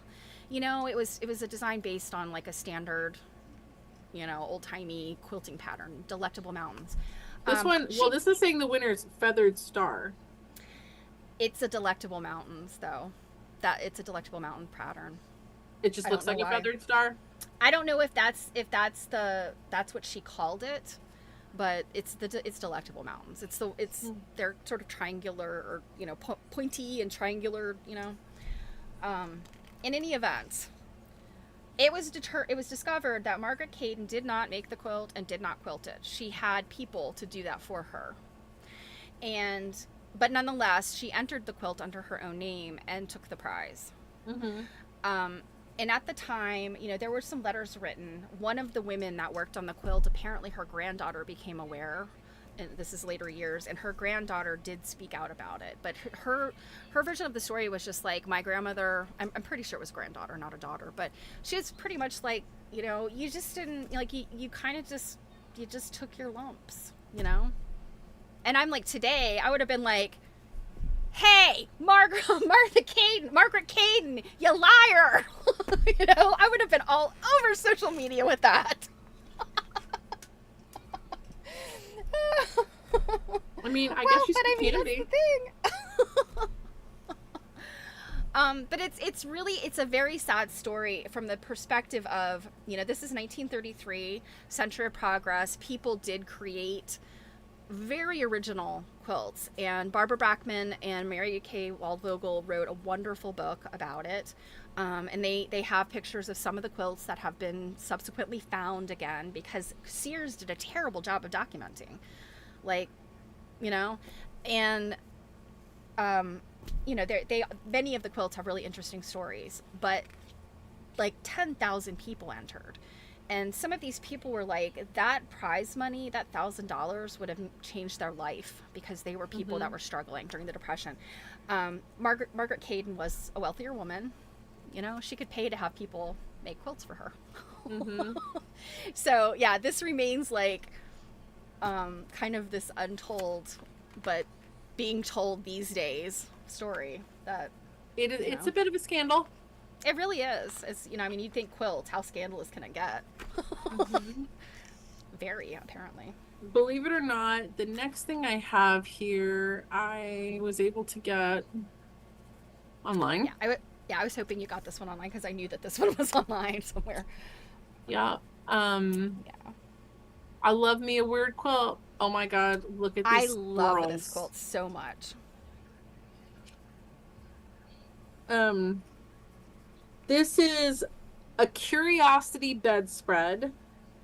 You know, it was a design based on like a standard, you know, old-timey quilting pattern, Delectable Mountains. This one, well, this is saying the winner's Feathered Star. It's a Delectable Mountains, though. That it's a Delectable Mountain pattern. It just looks like a feathered star. I don't know if that's what she called it, but it's Delectable Mountains. They're sort of triangular, or you know, pointy and triangular. You know, in any event, it was discovered that Margaret Caden did not make the quilt and did not quilt it. She had people to do that for her, but nonetheless, she entered the quilt under her own name and took the prize. Mm-hmm. And at the time, you know, there were some letters written. One of the women that worked on the quilt, apparently her granddaughter became aware, and this is later years, and her granddaughter did speak out about it. But her version of the story was just like, my grandmother, I'm pretty sure it was granddaughter, not a daughter, but she was pretty much like, you know, you just didn't, like, you kind of just, you just took your lumps, you know? And I'm like, today, I would have been like, hey, Margaret Caden, you liar. You know, I would have been all over social media with that. I mean, I guess she's community. That's the thing. But it's a very sad story from the perspective of, you know, this is 1933, Century of Progress. People did create very original quilts, and Barbara Brackman and Mary Kay Waldvogel wrote a wonderful book about it, and they have pictures of some of the quilts that have been subsequently found again, because Sears did a terrible job of documenting, like, you know, and you know, many of the quilts have really interesting stories, but like 10,000 people entered. And some of these people were like, that prize money, that $1,000 would have changed their life, because they were people that were struggling during the Depression. Margaret Caden was a wealthier woman. You know, she could pay to have people make quilts for her. Mm-hmm. So, yeah, this remains like kind of this untold, but being told these days story that it's a bit of a scandal. It really is. It's, you know, I mean, you'd think quilts, how scandalous can it get? Mm-hmm. Very, apparently. Believe it or not, the next thing I have here, I was able to get online. Yeah, I was hoping you got this one online, because I knew that this one was online somewhere. Yeah. Yeah. I love me a weird quilt. Oh my God, look at these I love this quilt so much. This is a Curiosity bedspread,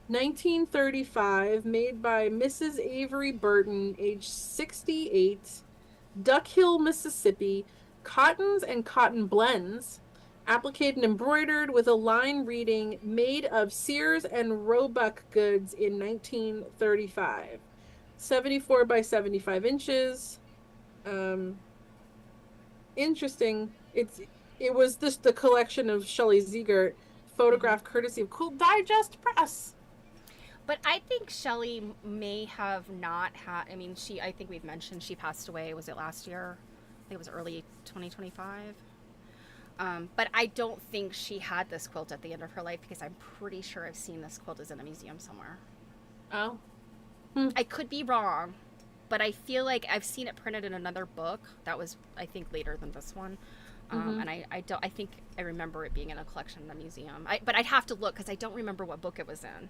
1935, made by Mrs. Avery Burton, age 68, Duck Hill, Mississippi, cottons and cotton blends, appliqued and embroidered with a line reading, made of Sears and Roebuck goods in 1935, 74 by 75 inches. Interesting. It was the collection of Shelley Ziegert, photographed courtesy of Quilt Digest Press. But I think Shelley may have not had. I mean, I think we've mentioned she passed away. Was it last year? I think it was early 2025. But I don't think she had this quilt at the end of her life because I'm pretty sure I've seen this quilt is in a museum somewhere. Oh. I could be wrong, but I feel like I've seen it printed in another book that was, I think, later than this one. And I think I remember it being in a collection in a museum. But I'd have to look because I don't remember what book it was in.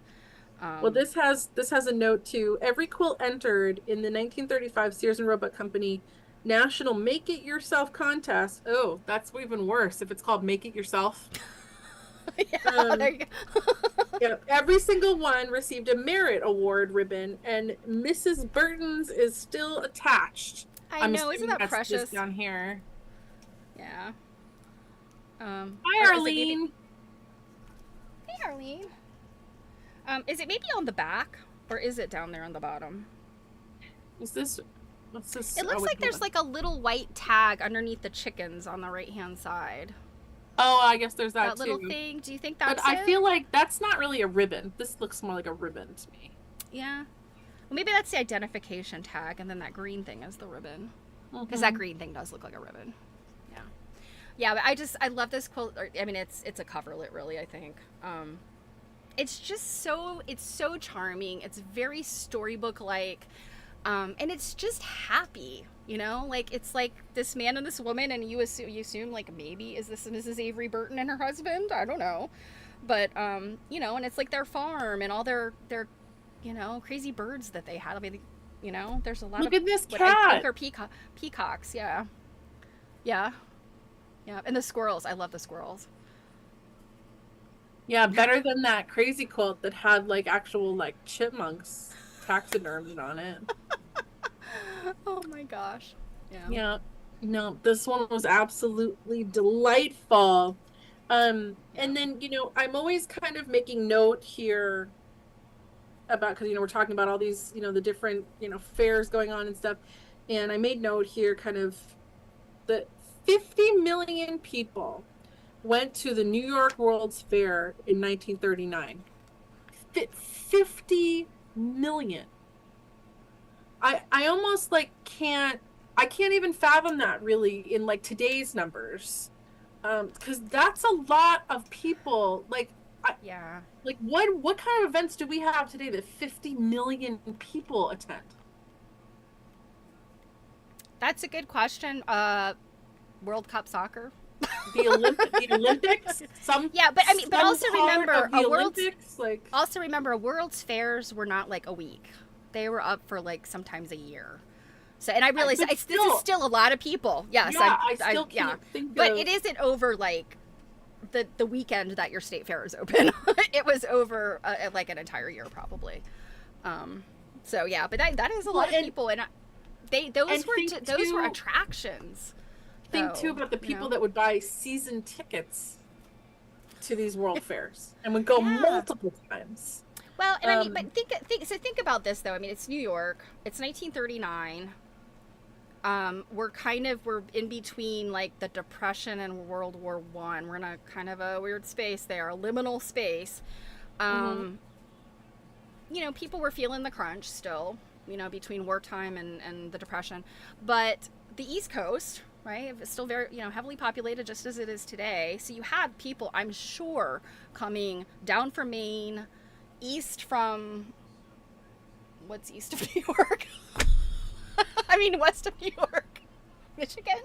Well, this has a note too. Every quilt entered in the 1935 Sears and Roebuck Company National Make It Yourself contest. Oh, that's even worse if it's called Make It Yourself. Yeah, there you go. Yeah, every single one received a merit award ribbon, and Mrs. Burton's is still attached. I know, isn't that precious? Just down here. Yeah. Hi, Arlene. Hey, Arlene. Is it maybe on the back, or is it down there on the bottom? Is this? What's this? It looks like there's like a little white tag underneath the chickens on the right-hand side. Oh, I guess there's that little too. thing. Do you think that's But I feel like that's not really a ribbon. This looks more like a ribbon to me. Yeah. Well, maybe that's the identification tag, and then that green thing is the ribbon. Because that green thing does look like a ribbon. Yeah. Yeah, but I love this quilt. I mean, it's a coverlet, really, I think. It's just it's so charming. It's very storybook-like. And it's just happy, you know, like it's like this man and this woman, and you assume like maybe is this Mrs. Avery Burton and her husband? I don't know, but you know, and it's like their farm and all their you know, crazy birds that they had. I mean, you know, there's a lot Look of at this what cat. I think are peacocks, yeah, and the squirrels. I love the squirrels. Yeah, better than that crazy quilt that had like actual like chipmunks taxidermed on it. Oh my gosh. Yeah. Yeah. No, this one was absolutely delightful. And then, you know, I'm always kind of making note here about, because, you know, we're talking about all these, you know, the different, you know, fairs going on and stuff. And I made note here kind of that 50 million people went to the New York World's Fair in 1939. 50 million. I almost like can't even fathom that really in like today's numbers, because that's a lot of people. Like like what kind of events do we have today that 50 million people attend? That's a good question. World Cup soccer. The Olympics. But I mean, but also remember Olympics, like also remember World's Fairs were not like a week. They were up for like sometimes a year. So, and I realize this is still a lot of people. Yes, yeah, I still can't think but it isn't over like the weekend that your state fair is open. It was over like an entire year probably. So yeah, but that is a lot of people, and those were attractions. Think too about the people that would buy season tickets to these world fairs and would go multiple times. Well, and I mean, but think about this though. I mean, it's New York. It's 1939. We're in between like the Depression and World War I. We're in a kind of a weird space there, a liminal space. You know, people were feeling the crunch still, you know, between wartime and the Depression. But the East Coast, right, it's still very, you know, heavily populated just as it is today. So you had people, I'm sure, coming down from Maine, east from, what's east of New York? I mean, west of New York, Michigan.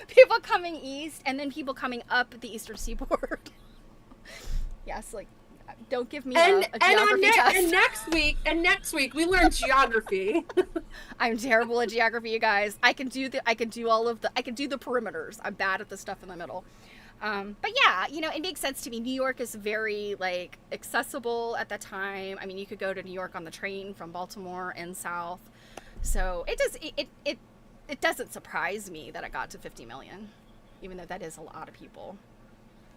People coming east, and then people coming up the eastern seaboard. Yes, like, don't give me a geography test. And next week we learn geography. I'm terrible at geography, you guys. I can do the perimeters. I'm bad at the stuff in the middle. But yeah, you know, it makes sense to me. New York is very like accessible at the time. I mean, you could go to New York on the train from Baltimore and south. So it doesn't surprise me that it got to 50 million, even though that is a lot of people.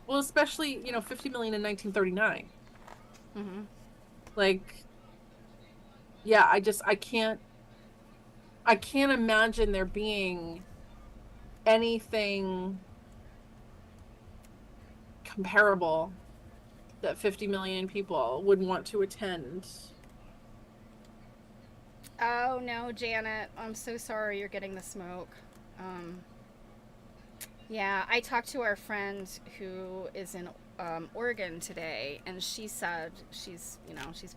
Well, especially, you know, 50 million in 1939. Mm-hmm. Like, yeah, I can't imagine there being anything comparable that 50 million people would want to attend. Oh no, Janet, I'm so sorry you're getting the smoke. Um, yeah, I talked to our friend who is in Oregon today, and she said she's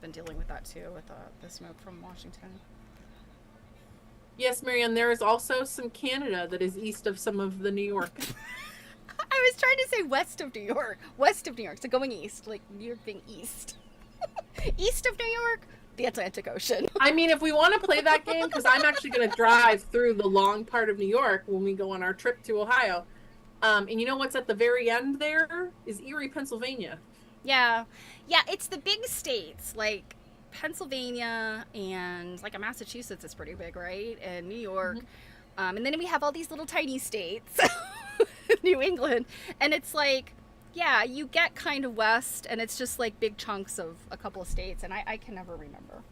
been dealing with that too, with the smoke from Washington. Yes, Marianne, there is also some Canada that is east of some of the New York. I was trying to say west of New York, so going east, like New York being east, east of New York, the Atlantic Ocean. I mean, if we want to play that game, because I'm actually going to drive through the long part of New York when we go on our trip to Ohio. And you know what's at the very end there is Erie, Pennsylvania. Yeah, yeah, it's the big states like Pennsylvania and like Massachusetts is pretty big, right? And New York, and then we have all these little tiny states, New England, and it's like, yeah, you get kind of west, and it's just like big chunks of a couple of states, and I can never remember.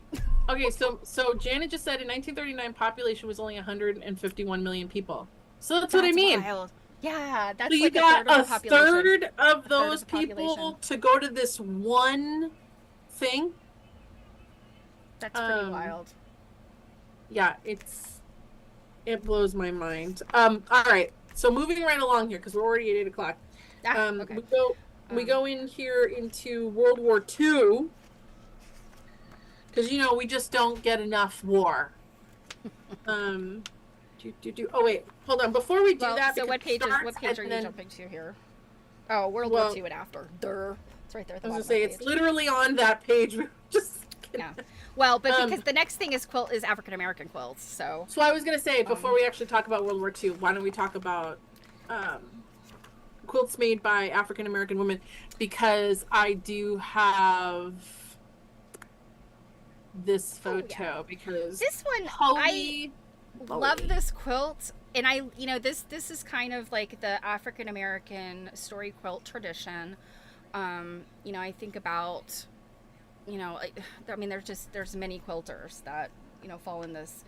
Okay, so Janet just said in 1939 population was only 151 million people. So that's what I mean. Wild. Yeah, that's So you like got a third of the those people to go to this one thing. That's pretty wild. Yeah, it blows my mind. All right. So moving right along here because we're already at 8 o'clock. Okay. We go in here into World War II because we just don't get enough war. Oh wait, hold on. Before we do that, so what page are you jumping to here? Oh, World War II and after. Durr. It's right there at the bottom. I was gonna say it's literally on that page. Just yeah. Well, but because the next thing is African American quilts, so. So I was gonna say before we actually talk about World War II, why don't we talk about quilts made by African American women? Because I do have this photo because this one I love this quilt, and this is kind of like the African American story quilt tradition. I think about, I mean, there's many quilters that fall in this,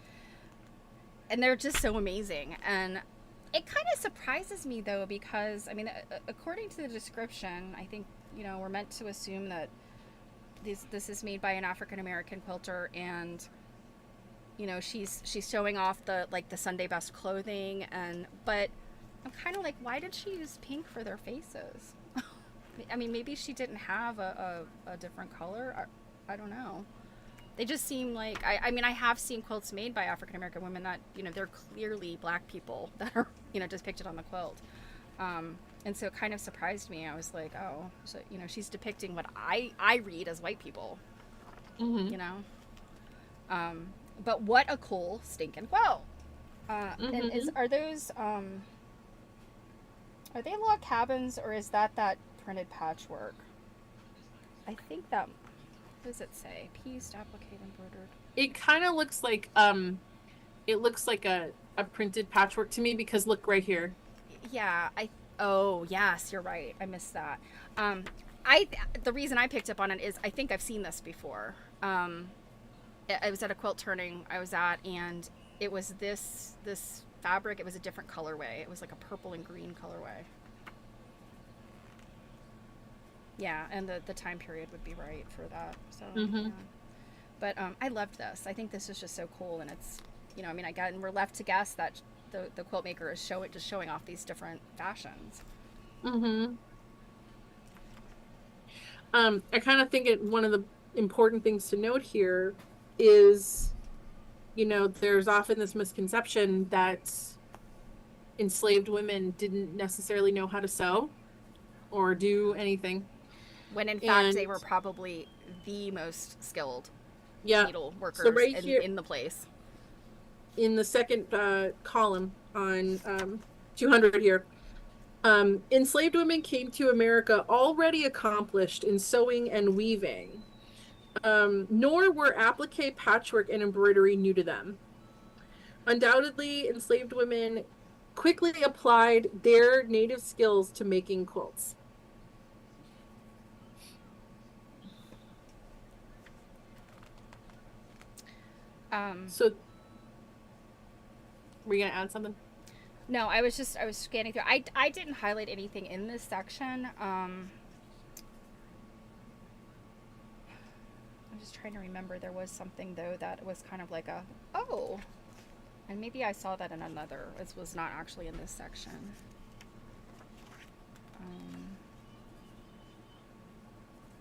and they're just so amazing. And it kind of surprises me though, because I mean, according to the description, I think we're meant to assume that this is made by an African American quilter, and she's showing off the Sunday best clothing, but I'm kind of like, why did she use pink for their faces? I mean, maybe she didn't have a different color. I don't know. They just seem like, I mean, I have seen quilts made by African American women that, they're clearly black people that are, depicted on the quilt. And so it kind of surprised me. I was like, oh, so, she's depicting what I read as white people, but what a cool stinking quilt. And are those, are they log cabins, or is that printed patchwork? I think that, what does it say? Pieced, applique, embroidered. It kind of looks like it looks like a printed patchwork to me, because look right here. Yeah, oh yes, you're right. I missed that. The reason I picked up on it is I think I've seen this before. I was at a quilt turning I was at, and it was this fabric. It was a different colorway. It was like a purple and green colorway. Yeah, and the time period would be right for that. So, yeah. But I loved this. I think this is just so cool, and it's, I mean, we're left to guess that the quilt maker is just showing off these different fashions. I kind of think one of the important things to note here is, there's often this misconception that enslaved women didn't necessarily know how to sew or do anything. When in fact they were probably the most skilled needle workers in the place. In the second column on 200 here, enslaved women came to America already accomplished in sewing and weaving, nor were applique, patchwork, and embroidery new to them. Undoubtedly, enslaved women quickly applied their native skills to making quilts. So, were you gonna add something? No, I was scanning through. I didn't highlight anything in this section. I'm just trying to remember. There was something though that was kind of like a, oh, and maybe I saw that in another. It was not actually in this section.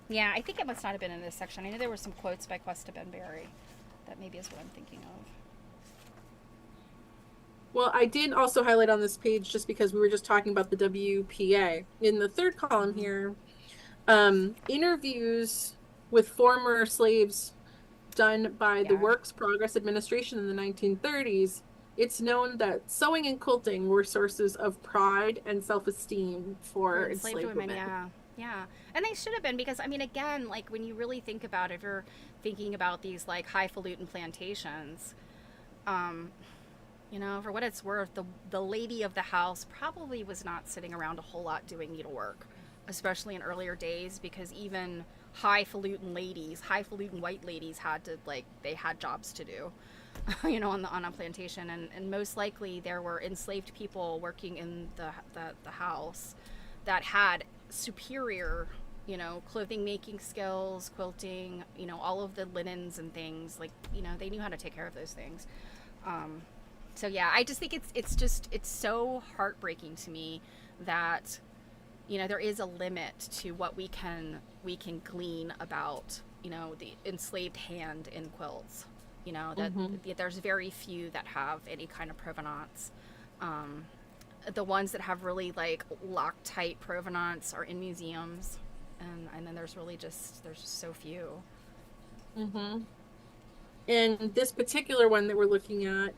Yeah, I think it must not have been in this section. I know there were some quotes by Questa Benberry. That maybe is what I'm thinking of. Well, I did also highlight on this page, just because we were just talking about the WPA. In the third column here, interviews with former slaves done by the Works Progress Administration in the 1930s. It's known that sewing and quilting were sources of pride and self-esteem for enslaved women. Yeah. And they should have been, because, I mean, again, like, when you really think about it, if you're thinking about these, like, highfalutin plantations, you know, for what it's worth, the lady of the house probably was not sitting around a whole lot doing needlework, especially in earlier days, because even highfalutin white ladies had to, like, they had jobs to do, you know, on a plantation, and most likely there were enslaved people working in the house that had superior, you know, clothing making skills, quilting, you know, all of the linens and things, like, you know, they knew how to take care of those things. So yeah, I just think it's so heartbreaking to me that, you know, there is a limit to what we can glean about, you know, the enslaved hand in quilts. You know, that there's very few that have any kind of provenance. The ones that have really, like, Loctite provenance are in museums, and then there's just so few. And this particular one that we're looking at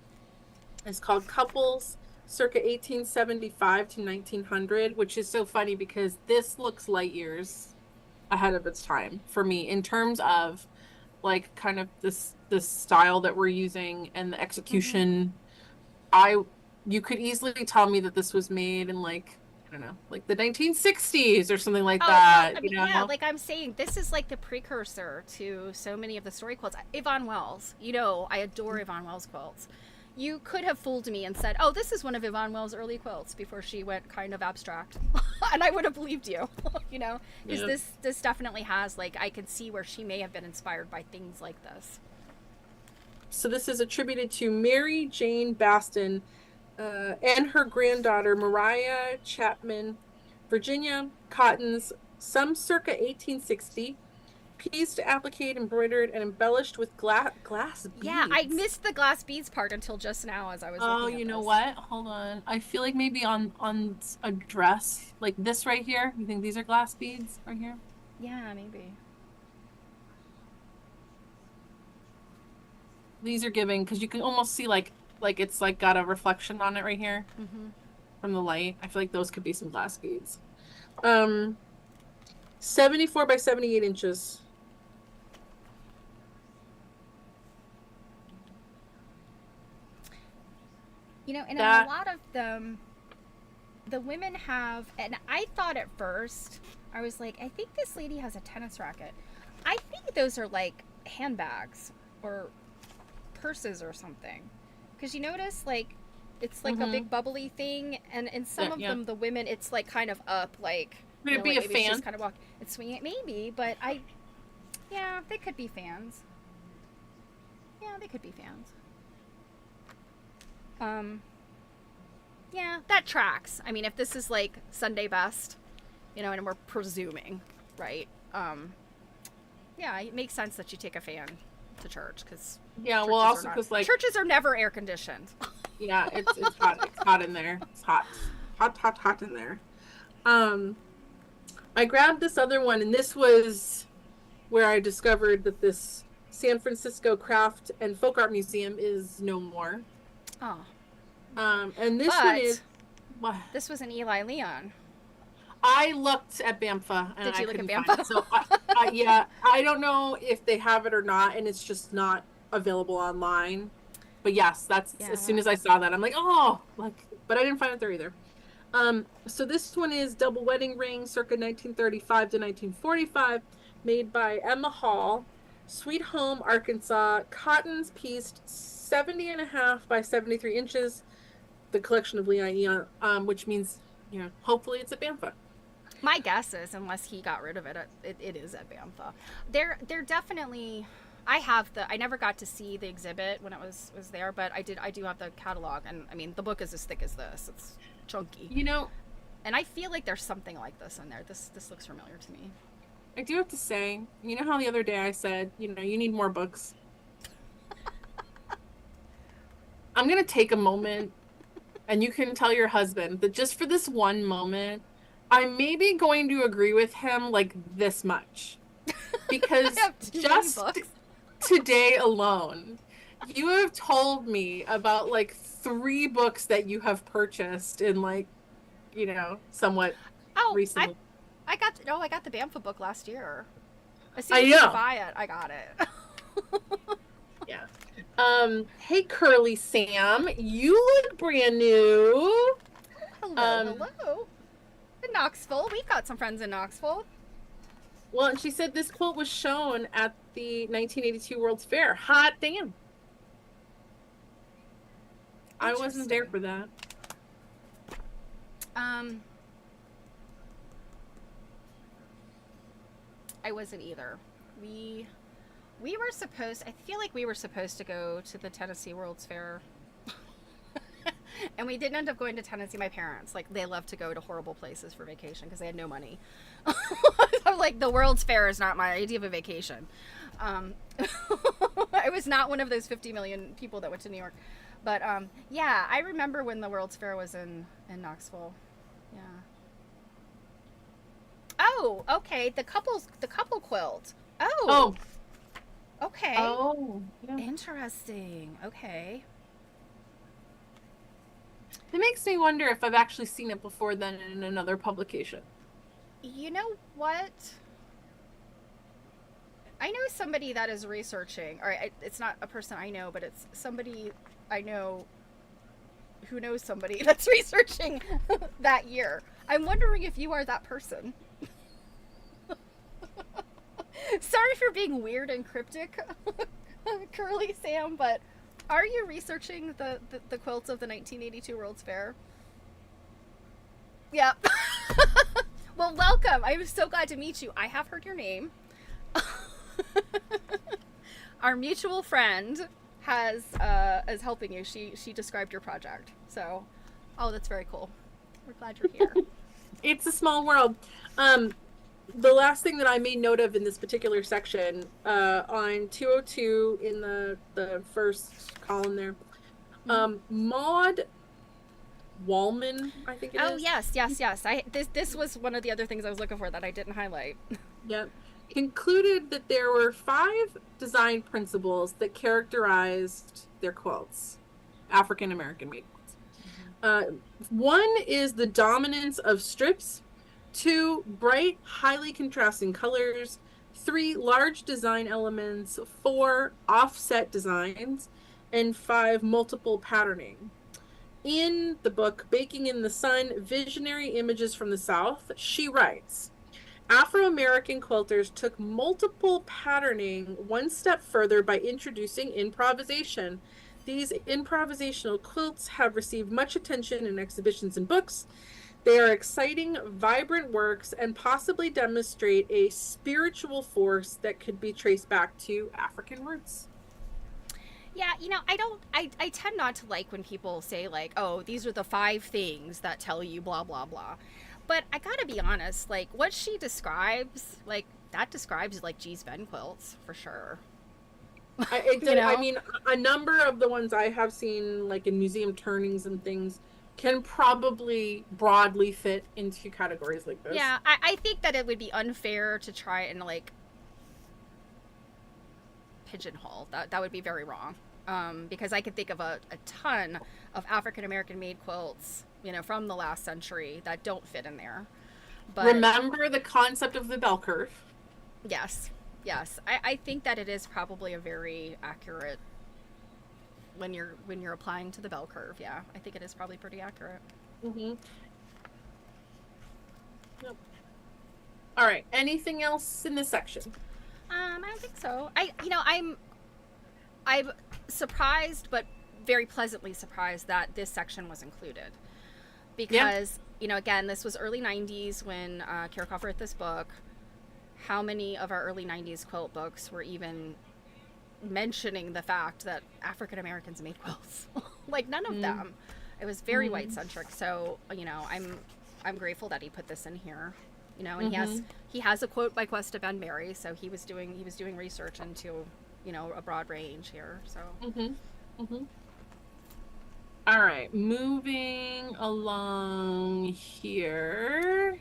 is called Couples, circa 1875 to 1900, which is so funny because this looks light years ahead of its time for me in terms of, like, kind of this style that we're using and the execution. You could easily tell me that this was made in, like, I don't know, like the 1960s or something like that. Well, I mean, you know? yeah, like I'm saying, this is like the precursor to so many of the story quilts. Yvonne Wells, you know, I adore Yvonne Wells quilts. You could have fooled me and said, oh, this is one of Yvonne Wells' early quilts before she went kind of abstract. And I would have believed you, you know, because this definitely has, like, I can see where she may have been inspired by things like this. So this is attributed to Mary Jane Baston and her granddaughter, Mariah Chapman, Virginia Cottons, some circa 1860. Pieced, appliqued, embroidered, and embellished with glass beads. Yeah, I missed the glass beads part until just now as I was looking at you know this. what? Hold on. I feel like maybe on a dress, like this right here. You think these are glass beads right here? Yeah, maybe. These are giving, because you can almost see like it's like got a reflection on it right here from the light. I feel like those could be some glass beads. 74 by 78 inches. You know, and a lot of them, the women have, and I thought at first, I was like, I think this lady has a tennis racket. I think those are like handbags or purses or something. Because you notice, like, it's like a big bubbly thing, and in some of them, the women, it's like kind of up, like, would it be like a fan? Just kind of walk and swing it, maybe, but yeah, they could be fans. Yeah, they could be fans. Yeah, that tracks. I mean, if this is like Sunday best, you know, and we're presuming, right? Yeah, it makes sense that you take a fan to church, because well, also because, like, churches are never air conditioned. Yeah, it's hot. It's hot in there. It's hot in there. I grabbed this other one, and this was where I discovered that this San Francisco Craft and Folk Art Museum is no more. Oh. And this one is... What? This was an Eli Leon. I looked at BAMFA. And Did you look at BAMFA? So, yeah, I don't know if they have it or not, and it's just not available online. But yes, that's as soon as I saw that, I'm like, oh, like, but I didn't find it there either. So this one is double wedding ring, circa 1935 to 1945, made by Emma Hall, Sweet Home, Arkansas. Cottons pieced 70.5 by 73 inches. The collection of Leon Eon, which means, you know, hopefully it's at BAMFA. My guess is, unless he got rid of it, it is at Bamfa. They're definitely. I never got to see the exhibit when it was there, but I do have the catalog, and I mean the book is as thick as this. It's chunky. You know, and I feel like there's something like this in there. This looks familiar to me. I do have to say, you know how the other day I said, you know, you need more books. I'm gonna take a moment, and you can tell your husband that just for this one moment, I'm maybe going to agree with him like this much, because just today alone, you have told me about like 3 books that you have purchased in like, you know, somewhat recently. I got the Bamfa book last year. As soon as you buy it, I got it. Yeah. Hey Curly Sam, you look brand new. Hello. In Knoxville. We've got some friends in Knoxville. Well, and she said this quilt was shown at the 1982 World's Fair. Hot damn. I wasn't there for that. I wasn't either. We were supposed, I feel like we were supposed to go to the Tennessee World's Fair. And we didn't end up going to Tennessee. My parents, like, they love to go to horrible places for vacation because they had no money. I'm like, the World's Fair is not my idea of a vacation. I was not one of those 50 million people that went to New York. But yeah, I remember when the World's Fair was in Knoxville. Yeah. Oh, okay. The couple quilt. Oh. Okay. Oh. Yeah. Interesting. Okay. It makes me wonder if I've actually seen it before then in another publication. You know what? I know somebody that is researching, or it's not a person I know, but it's somebody I know who knows somebody that's researching that year. I'm wondering if you are that person. Sorry for being weird and cryptic, Curly Sam, but are you researching the quilts of the 1982 World's Fair? Yep. Well, welcome. I'm so glad to meet you. I have heard your name. Our mutual friend is helping you. She described your project. So, that's very cool. We're glad you're here. It's a small world. The last thing that I made note of in this particular section, on 202 in the first column there, Maud Wallman, I think it is. Oh, yes. This was one of the other things I was looking for that I didn't highlight. Yep. Concluded that there were 5 design principles that characterized their quilts, African American made quilts. 1 is the dominance of strips. 2, bright, highly contrasting colors. 3, large design elements. 4, offset designs. And 5, multiple patterning. In the book, Baking in the Sun, Visionary Images from the South, she writes, Afro-American quilters took multiple patterning one step further by introducing improvisation. These improvisational quilts have received much attention in exhibitions and books. They are exciting, vibrant works and possibly demonstrate a spiritual force that could be traced back to African roots. Yeah, I tend not to like when people say like, oh, these are the 5 things that tell you blah, blah, blah. But I gotta be honest, like what she describes, like that describes like G's Ben quilts for sure. I mean, a number of the ones I have seen like in museum turnings and things can probably broadly fit into categories like this. Yeah, I think that it would be unfair to try and like pigeonhole. That would be very wrong. Because I could think of a ton of African American made quilts, from the last century that don't fit in there. But remember the concept of the bell curve. Yes. I think that it is probably a very accurate when you're applying to the bell curve. Yeah, I think it is probably pretty accurate. Mm-hmm. Yep. All right. Anything else in this section? I don't think so. I'm surprised, but very pleasantly surprised that this section was included, because again, this was early 90s when Kiracofe wrote this book. How many of our early 90s quilt books were even mentioning the fact that African Americans made quilts? Like, none of them. It was very white centric. So, I'm grateful that he put this in here. And he has a quote by Questa Ben Berry, so he was doing research into, a broad range here. So All right, moving along here.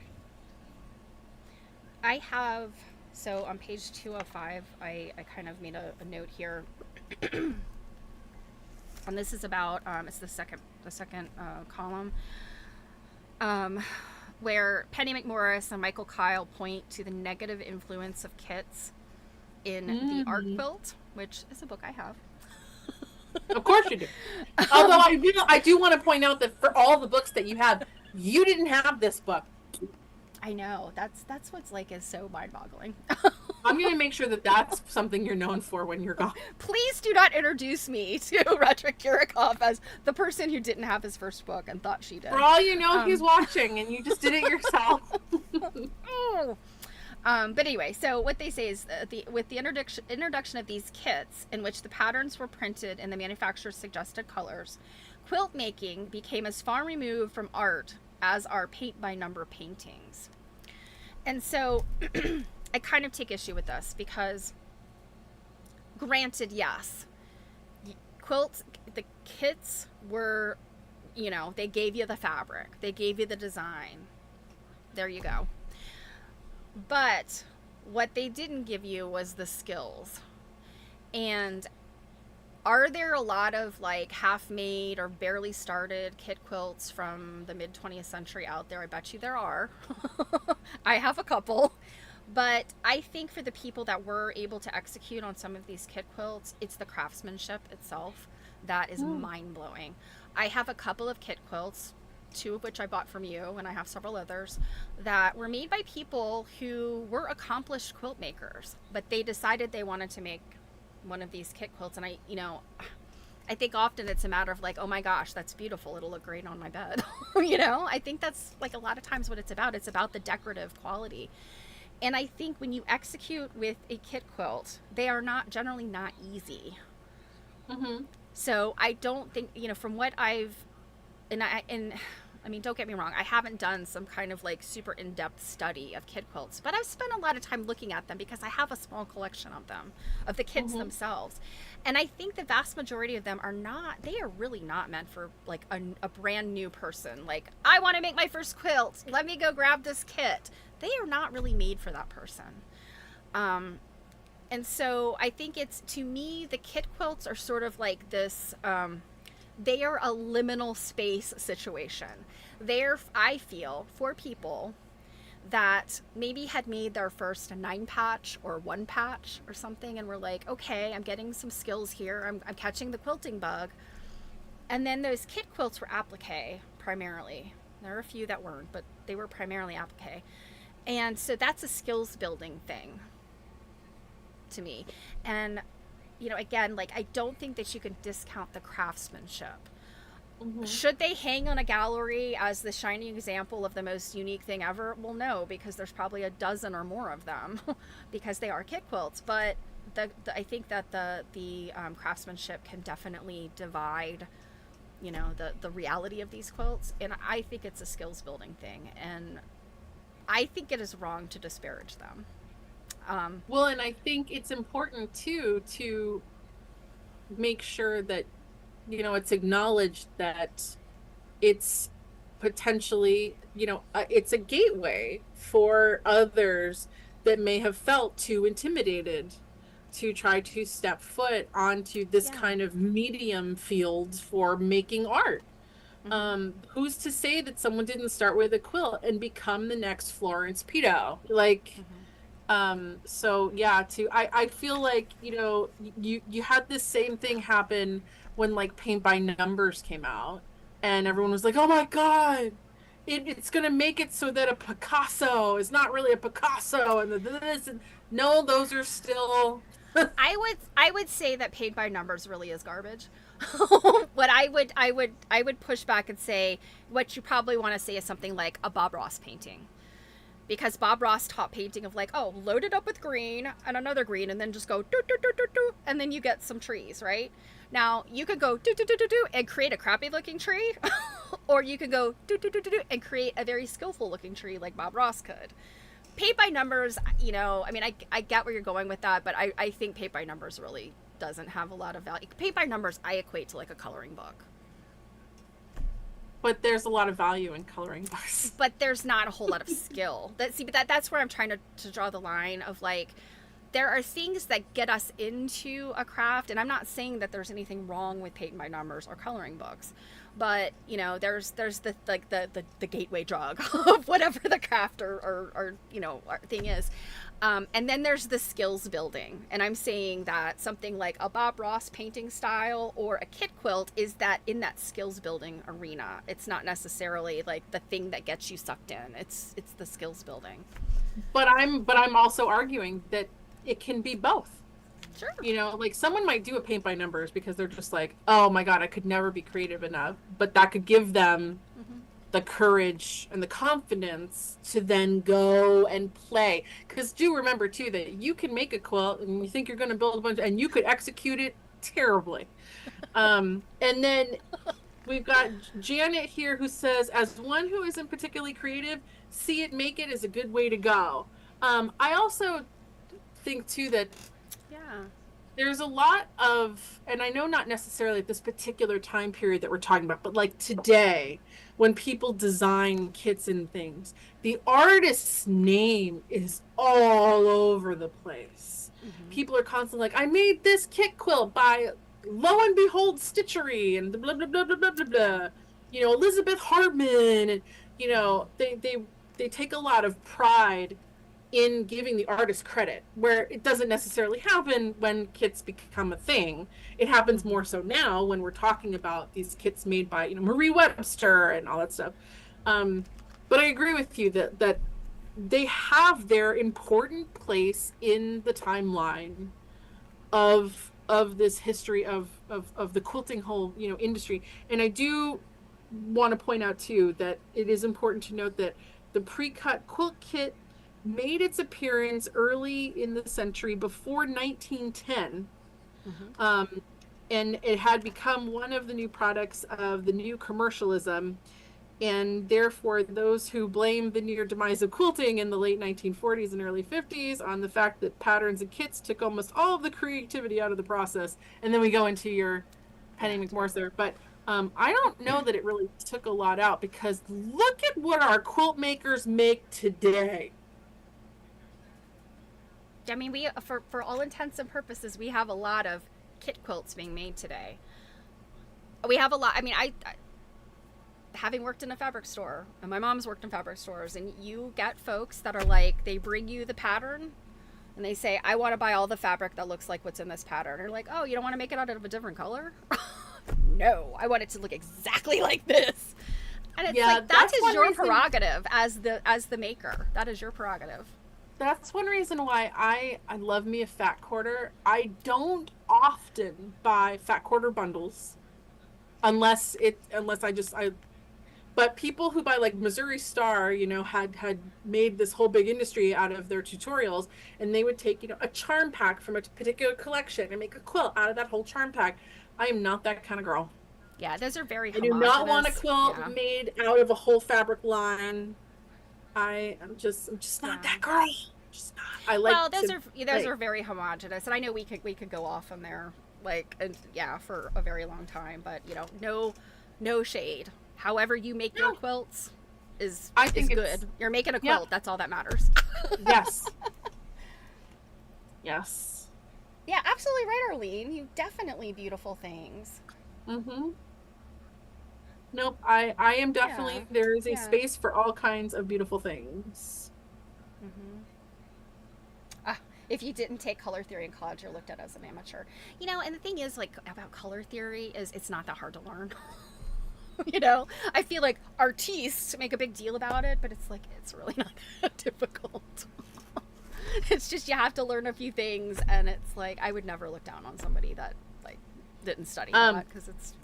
I have, so on page 205, I kind of made a note here. And this is about, it's the second column, where Penny McMorris and Michael Kyle point to the negative influence of kits in the art quilt, which is a book I have. Of course you do. Although I do want to point out that for all the books that you have, you didn't have this book. I know. That's what's like is so mind-boggling. I'm going to make sure that that's something you're known for when you're gone. Please do not introduce me to Roderick Kiracofe as the person who didn't have his first book and thought she did. For all you know, he's watching and you just did it yourself. But anyway, so what they say is with the introduction of these kits in which the patterns were printed in the manufacturer's suggested colors, quilt making became as far removed from art as are paint-by-number paintings. And so I kind of take issue with this because, granted, yes, quilts, the kits were, they gave you the fabric, they gave you the design. There you go. But what they didn't give you was the skills. And are there a lot of like half-made or barely started kit quilts from the mid-20th century out there? I bet you there are. I have a couple. But I think for the people that were able to execute on some of these kit quilts, it's the craftsmanship itself that is mind-blowing. I have a couple of kit quilts, 2 of which I bought from you, and I have several others that were made by people who were accomplished quilt makers, but they decided they wanted to make one of these kit quilts. And I think often it's a matter of like, oh my gosh, that's beautiful, it'll look great on my bed. I think that's like a lot of times what it's about the decorative quality. And I think when you execute with a kit quilt, they are generally not easy. So I don't think, from what I've, I mean, don't get me wrong, I haven't done some kind of like super in-depth study of kit quilts, but I've spent a lot of time looking at them because I have a small collection of them, of the kits themselves. And I think the vast majority of them they are really not meant for like a brand new person. Like, I want to make my first quilt, let me go grab this kit. They are not really made for that person. And so I think to me, the kit quilts are sort of like this, they are a liminal space situation. They're, I feel, for people that maybe had made their first 9 patch or 1 patch or something, and were like, okay, I'm getting some skills here. I'm catching the quilting bug. And then those kit quilts were applique primarily. There are a few that weren't, but they were primarily applique. And so that's a skills building thing to me. And again, like, I don't think that you can discount the craftsmanship. Should they hang on a gallery as the shining example of the most unique thing ever? Well, no, because there's probably a dozen or more of them because they are kit quilts. But I think that the craftsmanship can definitely divide, the reality of these quilts. And I think it's a skills building thing. And I think it is wrong to disparage them. Well, and I think it's important too to make sure that it's acknowledged that it's potentially it's a gateway for others that may have felt too intimidated to try to step foot onto this kind of medium field for making art. Who's to say that someone didn't start with a quilt and become the next Florence Pito? Like, so yeah, I feel like, you had this same thing happen when like paint by numbers came out, and everyone was like, oh my God, it's going to make it so that a Picasso is not really a Picasso. And this, no, those are still, I would say that paint by numbers really is garbage. What I would push back and say what you probably want to say is something like a Bob Ross painting. Because Bob Ross taught painting of like, oh, load it up with green and another green and then just go do do do do do and then you get some trees, right? Now, you could go do do do do do and create a crappy looking tree or you could go do do do do do and create a very skillful looking tree like Bob Ross could. Paint by numbers, you know, I mean, I get where you're going with that, but I think paint by numbers really doesn't have a lot of value. Paint by numbers, I equate to like a coloring book. But there's a lot of value in coloring books. But there's not a whole lot of skill. That's where I'm trying to draw the line of like, there are things that get us into a craft, and I'm not saying that there's anything wrong with paint by numbers or coloring books, but you know, there's the like the gateway drug of whatever the craft or you know thing is. And then there's the skills building. And I'm saying that something like a Bob Ross painting style or a kit quilt is that in that skills building arena. It's not necessarily like the thing that gets you sucked in. It's the skills building. But I'm also arguing that it can be both. Sure. You know, like someone might do a paint by numbers because they're just like, oh my God, I could never be creative enough. But that could give them the courage and the confidence to then go and play. Because do remember too that you can make a quilt and you think you're going to build a bunch and you could execute it terribly. And then we've got Janet here who says, as one who isn't particularly creative, see it, make it is a good way to go. I also think too that there's a lot of, and I know not necessarily at this particular time period that we're talking about, but like today, when people design kits and things, the artist's name is all over the place. People are constantly like, I made this kit quilt by lo and behold Stitchery and blah, blah, blah, blah, blah, blah, blah. You know, Elizabeth Hardman, and, you know, they take a lot of pride in giving the artist credit, where it doesn't necessarily happen when kits become a thing. It happens more so now when we're talking about these kits made by, you know, Marie Webster and all that stuff. But I agree with you that they have their important place in the timeline of this history of the quilting whole, you know, industry. And I do want to point out too that it is important to note that the pre-cut quilt kit made its appearance early in the century before 1910. And it had become one of the new products of the new commercialism. And therefore, those who blame the near demise of quilting in the late 1940s and early 50s on the fact that patterns and kits took almost all of the creativity out of the process. And then we go into your Penny McMorris there. But I don't know that it really took a lot out, because look at what our quilt makers make today. I mean, we for all intents and purposes, we have a lot of kit quilts being made today. We have a lot. I mean, I having worked in a fabric store, and my mom's worked in fabric stores, and you get folks that are like, they bring you the pattern, and they say, I want to buy all the fabric that looks like what's in this pattern. Or like, oh, you don't want to make it out of a different color? No, I want it to look exactly like this. And it's like, that is your prerogative as the maker. That is your prerogative. That's one reason why I love me a fat quarter. I don't often buy fat quarter bundles unless but people who buy, like Missouri Star, you know, had made this whole big industry out of their tutorials, and they would take, you know, a charm pack from a particular collection and make a quilt out of that whole charm pack. I am not that kind of girl. Yeah, those are very I do not want a quilt made out of a whole fabric line. I'm just not that girl. Just not. I like. Well, those are very homogenous, and I know we could go off on there, like, and for a very long time. But you know, no shade. However you make your quilts is good. You're making a quilt. That's all that matters. Yes. Yes. Yeah, absolutely right, Arlene. You definitely beautiful things. Nope. I am definitely. There is a space for all kinds of beautiful things. If you didn't take color theory in college, you're looked at as an amateur. You know, and the thing is, like, about color theory is it's not that hard to learn. You know, I feel like artists make a big deal about it, but it's like, it's really not that difficult. It's just, you have to learn a few things, and it's like, I would never look down on somebody that, like, didn't study Um, that because it's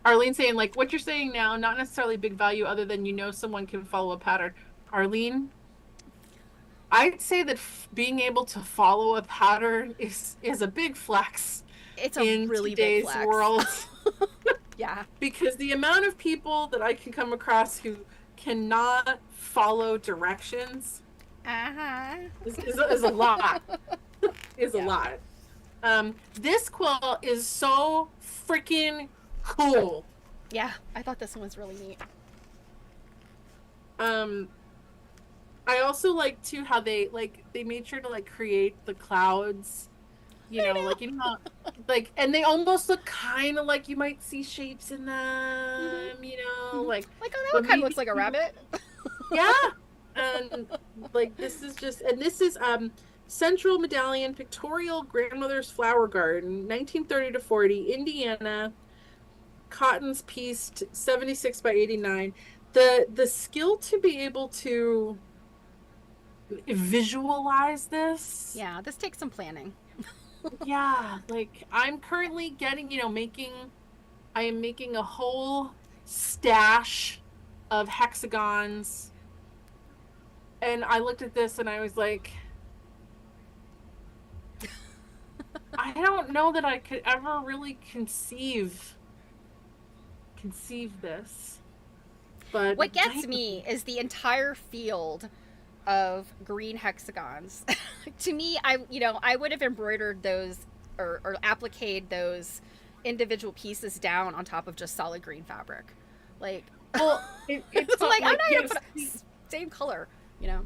Arlene saying, like, what you're saying now, not necessarily big value other than someone can follow a pattern. Arlene, I'd say that being able to follow a pattern is a big flex it's a in really big today's flex. world. Yeah. Because the amount of people that I can come across who cannot follow directions is a lot. Is a lot. This quilt is so freaking cool. Yeah, I thought this one was really neat. I also like too how they made sure to like create the clouds, like and they almost look kind of like you might see shapes in them, Mm-hmm. like oh, that one kind of looks like a rabbit. Yeah. And like this is Central Medallion Pictorial Grandmother's Flower Garden, 1930 to 40, Indiana. Cotton's pieced 76 by 89. The skill to be able to visualize this. Yeah, this takes some planning. Yeah, like I'm currently getting, I am making a whole stash of hexagons. And I looked at this and I was like, I don't know that I could ever really conceive this. But what gets me is the entire field of green hexagons. To me, I would have embroidered those or appliqued those individual pieces down on top of just solid green fabric. Like, well, it's like I'm not even same color.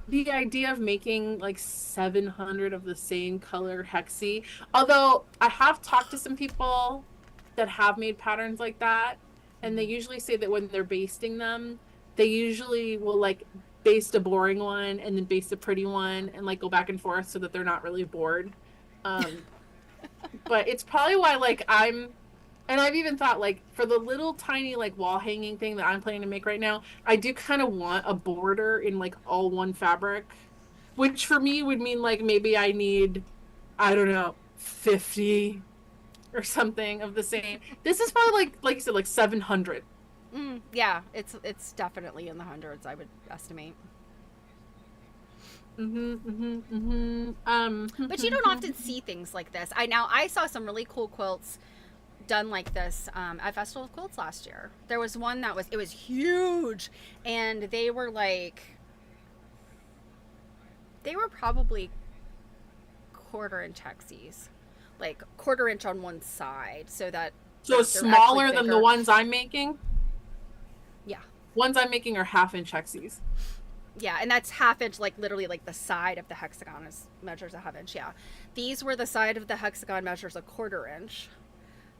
The idea of making like 700 of the same color hexie. Although I have talked to some people that have made patterns like that, and they usually say that when they're basting them, they usually will like baste a boring one and then baste a pretty one and like go back and forth so that they're not really bored. But it's probably why and I've even thought, like, for the little tiny, like, wall hanging thing that I'm planning to make right now, I do kind of want a border in, like, all one fabric. Which, for me, would mean, like, maybe I need, I don't know, 50 or something of the same. This is probably, like you said, like, 700. Yeah, it's definitely in the hundreds, I would estimate. But you don't often see things like this. I saw some really cool quilts done like this at Festival of Quilts last year. There was one that was huge, and they were probably 1/4 inch hexies, like 1/4 inch on one side, so smaller than the ones I'm making. Yeah, ones I'm making are 1/2 inch hexies. Yeah, and that's 1/2 inch, like literally like the side of the hexagon measures 1/2 inch. Yeah, these were the side of the hexagon measures 1/4 inch.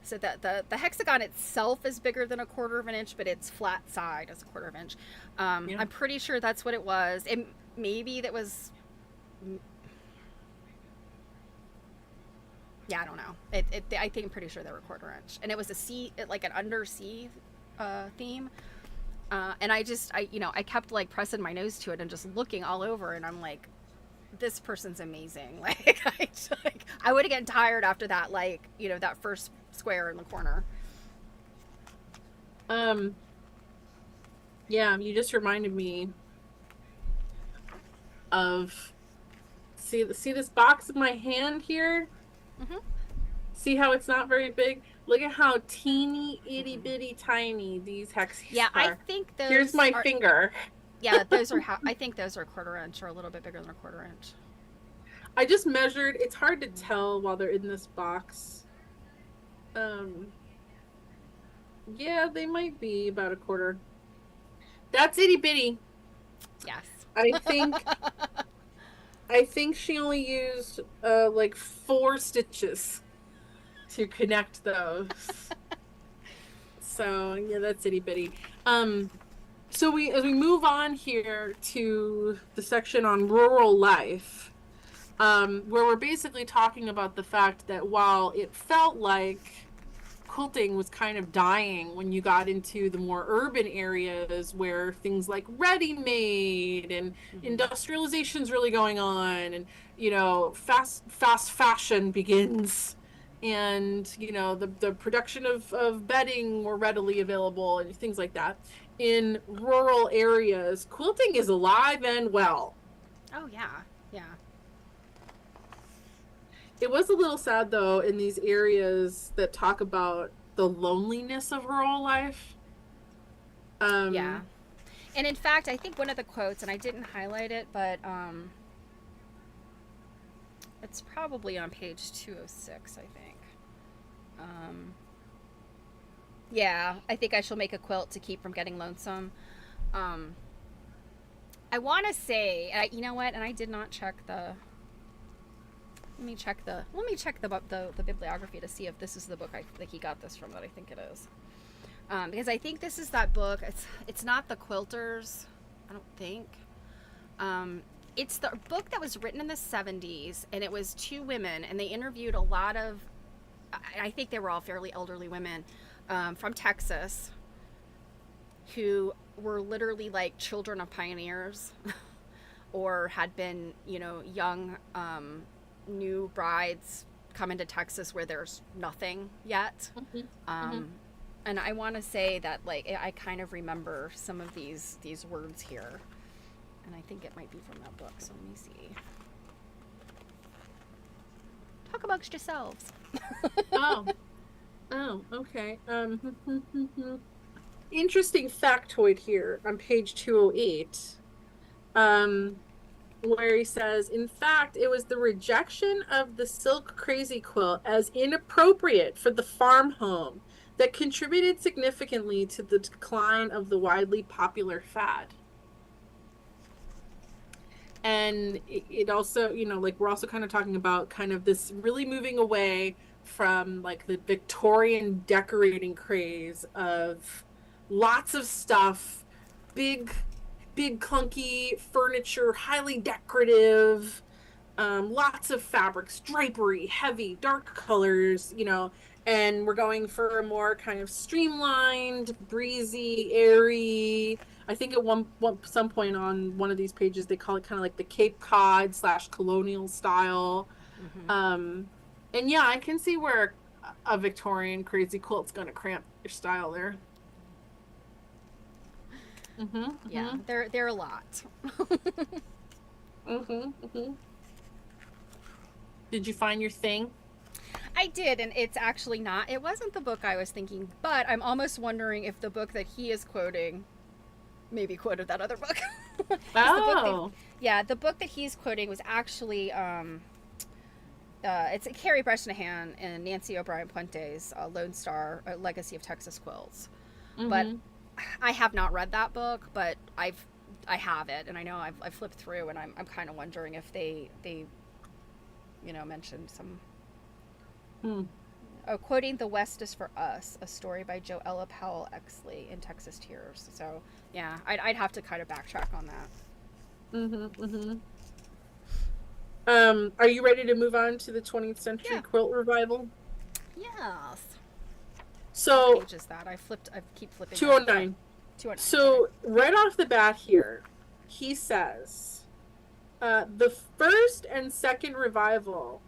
So that the hexagon itself is bigger than 1/4 inch, but its flat side is 1/4 inch. Yeah. I'm pretty sure that's what it was. And maybe that was, yeah, I don't know. I think I'm pretty sure they were 1/4 inch, and it was like an undersea theme. And I kept like pressing my nose to it and just looking all over, and I'm like, this person's amazing. Like, I would have gotten tired after that, like, that first square in the corner. Yeah, you just reminded me of see this box in my hand here. See how it's not very big? Look at how teeny itty bitty tiny these hexies are. I think those. Here's my finger. Yeah, those are I think those are 1/4 inch or a little bit bigger than 1/4 inch. I just measured. It's hard to tell while they're in this box. Yeah, they might be about 1/4. That's itty bitty. Yes. I think she only used like 4 stitches to connect those. So yeah, that's itty bitty. So as we move on here to the section on rural life, where we're basically talking about the fact that while it felt like quilting was kind of dying when you got into the more urban areas where things like ready-made and industrialization's really going on, and fast fashion begins and the production of bedding were readily available and things like that. In rural areas, quilting is alive and well. Oh yeah, yeah. It was a little sad though in these areas that talk about the loneliness of rural life. Yeah. And in fact, I think one of the quotes, and I didn't highlight it, but it's probably on page 206, I think. Yeah, I think I shall make a quilt to keep from getting lonesome. I want to say, you know what? And I did not check the. Let me check the bibliography to see if this is the book that he got this from. That I think it is. Because I think this is that book. It's not the Quilters, I don't think. It's the book that was written in the 70s, and it was two women, and they interviewed a lot of, I think they were all fairly elderly women from Texas who were literally like children of pioneers or had been, young new brides come into Texas where there's nothing yet. And I want to say that, like, I kind of remember some of these words here, and I think it might be from that book. So let me see. Talk amongst yourselves. Oh, okay. Interesting factoid here on page 208, where he says, in fact, it was the rejection of the silk crazy quilt as inappropriate for the farm home that contributed significantly to the decline of the widely popular fad. And it also, like, we're also kind of talking about kind of this really moving away from like the Victorian decorating craze of lots of stuff, big clunky furniture, highly decorative, lots of fabrics, drapery, heavy, dark colors, and we're going for a more kind of streamlined, breezy, airy. I think at some point on one of these pages, they call it kind of like the Cape Cod / colonial style. And yeah, I can see where a Victorian crazy quilt's going to cramp your style there. Yeah, they're a lot. Did you find your thing? I did, and it's actually not. It wasn't the book I was thinking, but I'm almost wondering if the book that he is quoting maybe quoted that other book. Oh. The book that he's quoting was actually it's Carrie Bresnahan and Nancy O'Brien Puente's Lone Star: A Legacy of Texas Quilts. But I have not read that book, but I have it, and I know I've flipped through, and I'm kind of wondering if they mentioned some. Oh, quoting "The West is for Us," a story by Joella Powell Exley in Texas Tears. So yeah, I'd have to kind of backtrack on that. Are you ready to move on to the 20th century quilt revival? Yes. So what page is that? I keep flipping. 209. 209. So right off the bat here, he says, the first and second revival,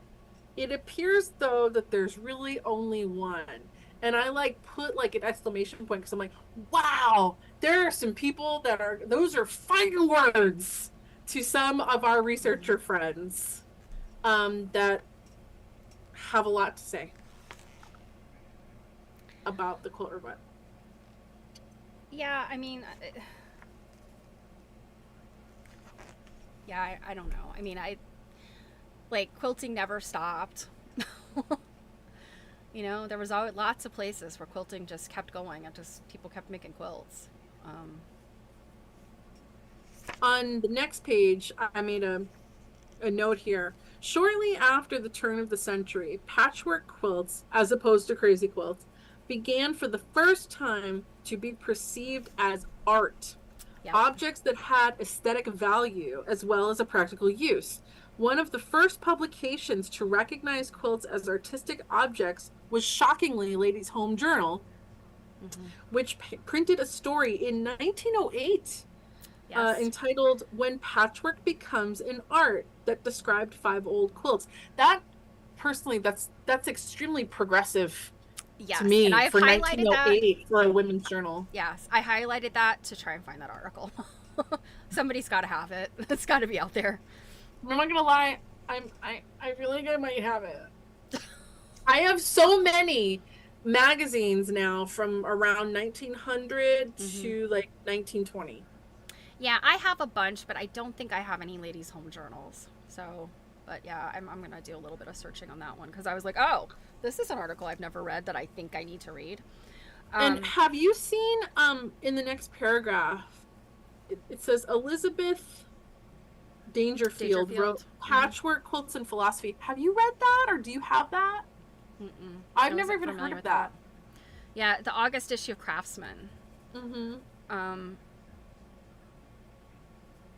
it appears though that there's really only one. And I put an exclamation point because I'm like, wow, there are some people those are fighting words to some of our researcher friends that have a lot to say about the quilt revival. Yeah, I mean, I don't know. I mean, quilting never stopped. There was always lots of places where quilting just kept going, and just people kept making quilts. On the next page, I made a note here. Shortly after the turn of the century, patchwork quilts, as opposed to crazy quilts, began for the first time to be perceived as art. Yep. Objects that had aesthetic value as well as a practical use. One of the first publications to recognize quilts as artistic objects was shockingly Ladies' Home Journal, which printed a story in 1908 entitled "When Patchwork Becomes an Art," that described 5 old quilts. That personally, that's extremely progressive Yes, to me and I've for highlighted that. 1908 for a women's journal. Yes, I highlighted that to try and find that article. Somebody's got to have it. It's got to be out there. I'm not gonna lie, I feel like I might have it. I have so many magazines now from around 1900 to like 1920. Yeah, I have a bunch, but I don't think I have any ladies' home journals. So, but yeah, I'm gonna do a little bit of searching on that one because I was like, oh, this is an article I've never read that I think I need to read. And have you seen in the next paragraph, it says Elizabeth Dangerfield wrote Patchwork Quilts and Philosophy. Have you read that, or do you have that? I've never even heard of that. Yeah, the August issue of Craftsman.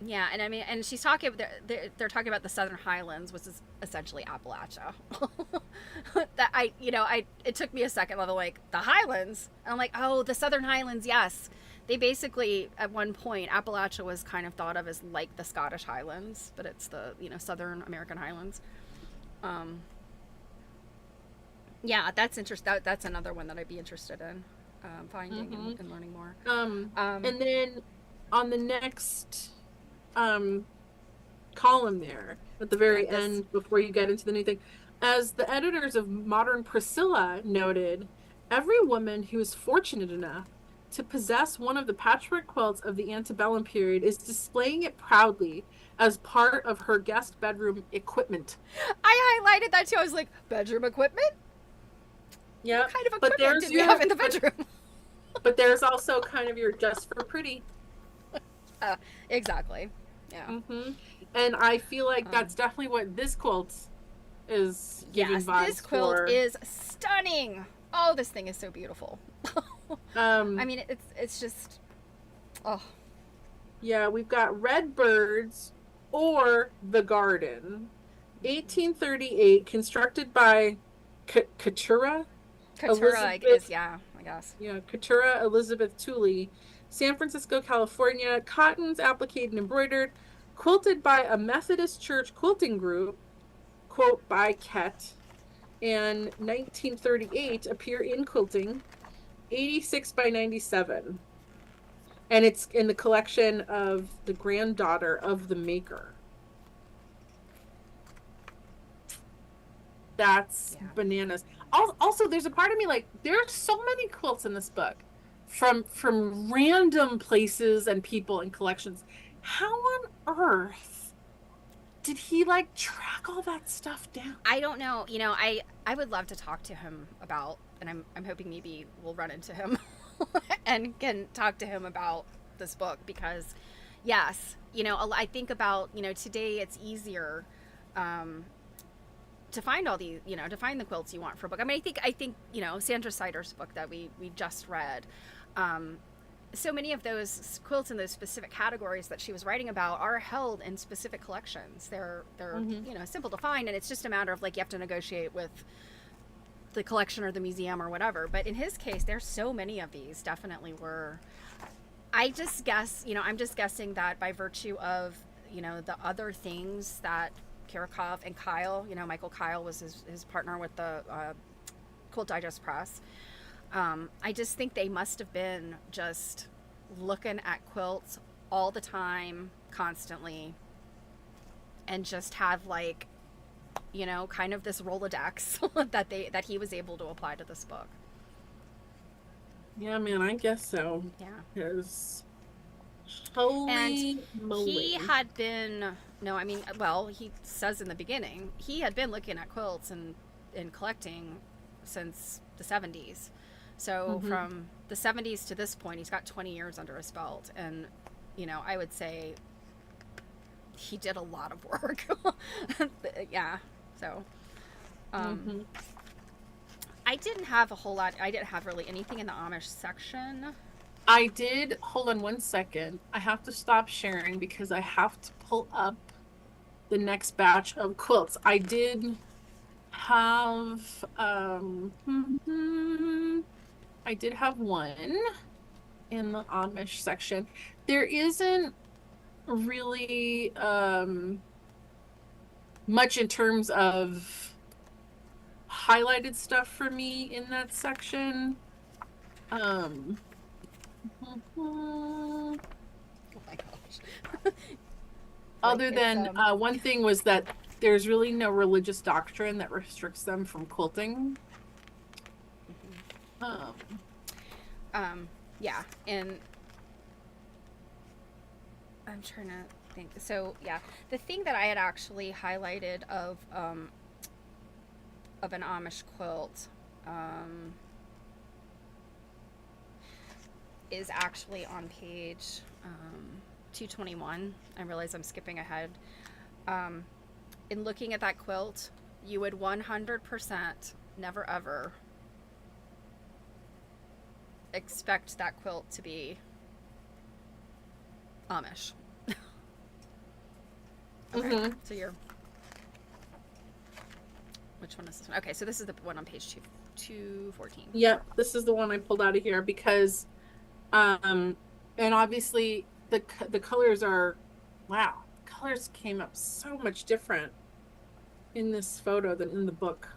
Yeah, and I mean, and she's talking. They're talking about the Southern Highlands, which is essentially Appalachia. That it took me a second. Level like the Highlands. And I'm like, oh, the Southern Highlands. Yes, they basically at one point Appalachia was kind of thought of as like the Scottish Highlands, but it's the Southern American Highlands. Yeah, that's interesting. That's another one that I'd be interested in finding and learning more. And then on the next column there at the very end, before you get into the new thing, as the editors of Modern Priscilla noted, every woman who is fortunate enough to possess one of the patchwork quilts of the antebellum period is displaying it proudly as part of her guest bedroom equipment. I highlighted that too. I was like, bedroom equipment? Yeah. What kind of equipment did we have in the bedroom? But there's also kind of your just for pretty. Exactly. Yeah. And I feel like that's definitely what this quilt is giving vibes. This quilt is stunning. Oh, this thing is so beautiful. I mean, it's just, oh. Yeah, we've got Red Birds or The Garden, 1838, constructed by Katura. I guess. Yeah. Yeah, Katura Elizabeth Tooley, San Francisco, California. Cottons appliqued and embroidered, quilted by a Methodist Church quilting group, quote, by Kett, and 1938 appear in quilting, 86 by 97. And it's in the collection of the granddaughter of the maker. That's bananas. Also, there's a part of me like, there's so many quilts in this book from random places and people and collections. How on earth did he like track all that stuff down? I don't know. I would love to talk to him about, and I'm hoping maybe we'll run into him and can talk to him about this book because, yes, I think about, today it's easier to find all these, to find the quilts you want for a book. I mean, I think Sandra Sider's book that we just read, so many of those quilts in those specific categories that she was writing about are held in specific collections. They're simple to find, and it's just a matter of like you have to negotiate with the collection or the museum or whatever. But in his case, there's so many of these definitely were. I just guess, I'm just guessing that by virtue of, the other things that Kiracofe and Kyle, Michael Kyle was his partner with the Quilt Digest Press. I just think they must have been just looking at quilts all the time, constantly, and just have like, kind of this Rolodex that he was able to apply to this book. Yeah, man, I guess so. Yeah. Because holy moly. He had been, he says in the beginning, he had been looking at quilts and collecting since the 70s. So from the 70s to this point, he's got 20 years under his belt. And, I would say he did a lot of work. Yeah. So, I didn't have a whole lot. I didn't have really anything in the Amish section. I did. Hold on one second. I have to stop sharing because I have to pull up the next batch of quilts. I did have, I did have one in the Amish section. There isn't really much in terms of highlighted stuff for me in that section. Oh my gosh. Other Like, than one thing was that there's really no religious doctrine that restricts them from quilting. Yeah, and I'm trying to think. So yeah, the thing that I had actually highlighted of an Amish quilt is actually on page 221. I realize I'm skipping ahead. In looking at that quilt, you would 100% never ever expect that quilt to be Amish. Okay, so you're... Which one is this one? Okay, so this is the one on page 214. Yep, this is the one I pulled out of here because, and obviously the colors are, wow, colors came up so much different in this photo than in the book.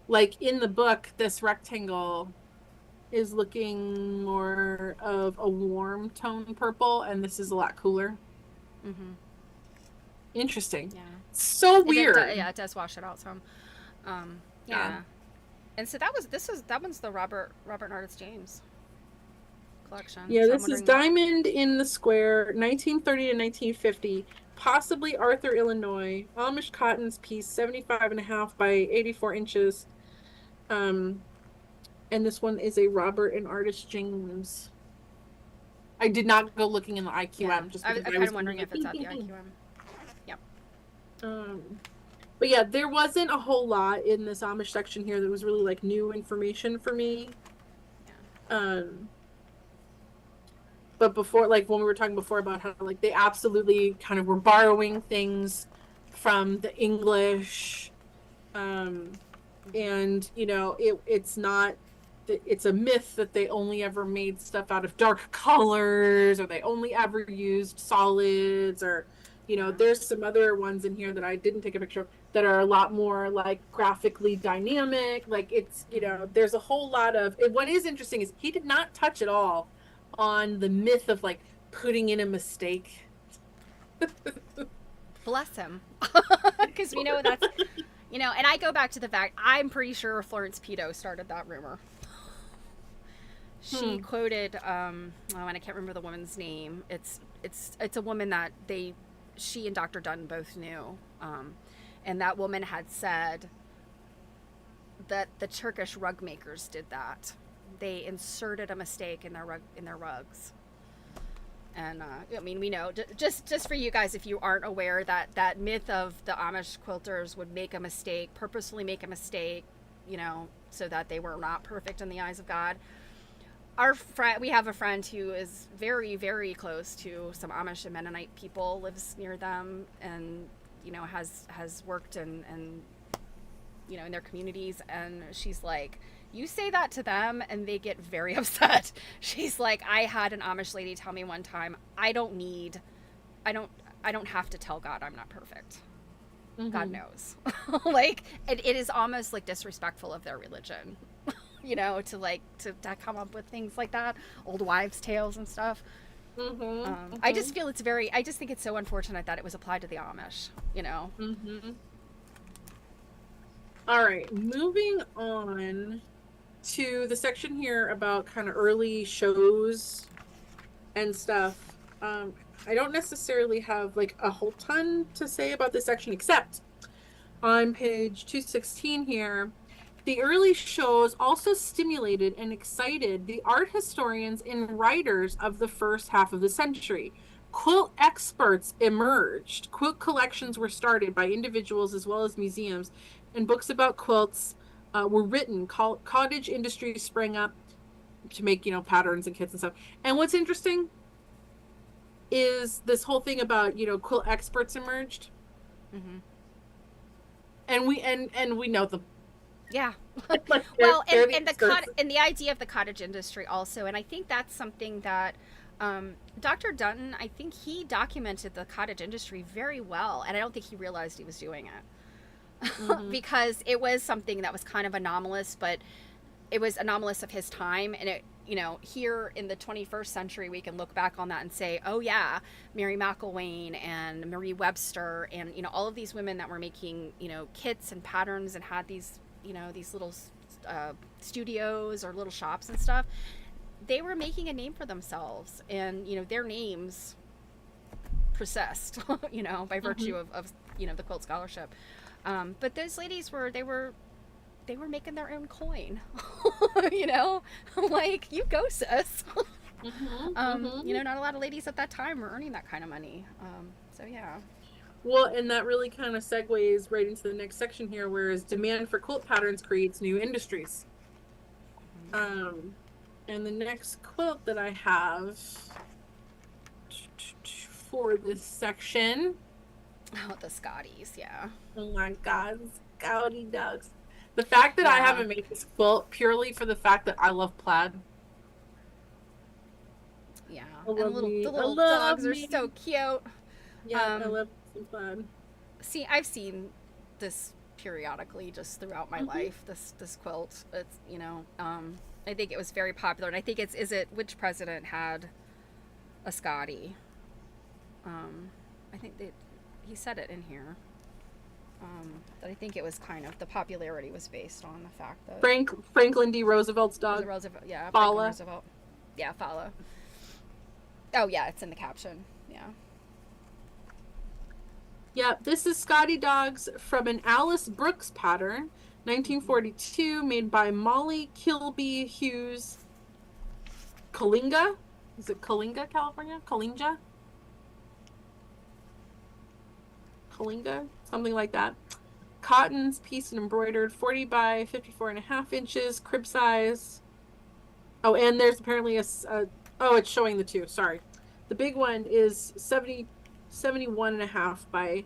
Like in the book, this rectangle is looking more of a warm tone purple, and this is a lot cooler. Interesting. Yeah. So weird. It does wash it out some. Yeah. And so that one's the Robert and Artis James collection. Yeah, so this is Diamond in the Square, 1930 to 1950, possibly Arthur, Illinois. Amish Cotton's piece, 75.5 by 84 inches. And this one is a Robert and Artis James. I did not go looking in the IQM. Just I was kind of wondering if it's at the IQM. Yep. But yeah, there wasn't a whole lot in this Amish section here that was really like new information for me. Yeah. But before, like when we were talking before about how like they absolutely kind of were borrowing things from the English, and you know it's not, it's a myth that they only ever made stuff out of dark colors, or they only ever used solids, or you know there's some other ones in here that I didn't take a picture of that are a lot more like graphically dynamic. Like it's, you know, there's a whole lot of what is interesting is he did not touch at all on the myth of like putting in a mistake. Bless him. Because we know that's, you know, and I go back to the fact I'm pretty sure Florence Peto started that rumor. She quoted and I can't remember the woman's name. It's a woman that she and Dr. Dunn both knew, and that woman had said that the Turkish rug makers did that. They inserted a mistake in their rugs. And I mean, we know, just for you guys, if you aren't aware, that myth of the Amish quilters would make a mistake, purposely make a mistake, you know, so that they were not perfect in the eyes of God. We have a friend who is very, very close to some Amish and Mennonite people, lives near them, and you know has worked and you know in their communities, and she's like, you say that to them and they get very upset. She's like, I had an Amish lady tell me one time, I don't have to tell God I'm not perfect. God knows. Like it is almost like disrespectful of their religion. You know, to come up with things like that, old wives' tales and stuff. I just feel I just think it's so unfortunate that it was applied to the Amish, you know. All right, moving on to the section here about kind of early shows and stuff. I don't necessarily have like a whole ton to say about this section, except on page 216 here, the early shows also stimulated and excited the art historians and writers of the first half of the century. Quilt experts emerged. Quilt collections were started by individuals as well as museums, and books about quilts were written. Cottage industries sprang up to make, you know, patterns and kits and stuff. And what's interesting is this whole thing about, you know, quilt experts emerged. And we know them. Yeah. Like well, and the idea of the cottage industry also, and I think that's something that Dr. Dunton, I think he documented the cottage industry very well, and I don't think he realized he was doing it. because it was something that was kind of anomalous, but it was anomalous of his time. And it, you know, here in the 21st century, we can look back on that and say, oh yeah, Mary McIlwain and Marie Webster and, you know, all of these women that were making, you know, kits and patterns and had these, you know, these little studios or little shops and stuff. They were making a name for themselves, and, you know, their names persist, you know, by virtue of, you know, the quilt scholarship. But those ladies they were making their own coin, you know, like, you go, sis. You know, not a lot of ladies at that time were earning that kind of money. So yeah. Well, and that really kind of segues right into the next section here, whereas demand for quilt patterns creates new industries. And the next quilt that I have for this section. Oh, the Scotties, yeah. Oh my God, Scotty dogs. The fact that I haven't made this quilt purely for the fact that I love plaid. Yeah, and the little dogs are so cute. Yeah, I love some plaid. See, I've seen this periodically just throughout my life. This quilt, it's, you know, I think it was very popular, and I think which president had a Scotty? I think he said it in here. But I think it was kind of, the popularity was based on the fact that Franklin D. Roosevelt's dog. Roosevelt, yeah, Fala. Roosevelt. Yeah, Fala. Oh yeah, it's in the caption. Yeah. Yeah, this is Scotty dogs from an Alice Brooks pattern, 1942, made by Molly Kilby Hughes. Coalinga? Is it Coalinga, California? Coalinga? Something like that. Cottons, pieced and embroidered, 40 by 54.5 inches, crib size. Oh, and there's apparently it's showing the two, sorry. The big one is 71.5 by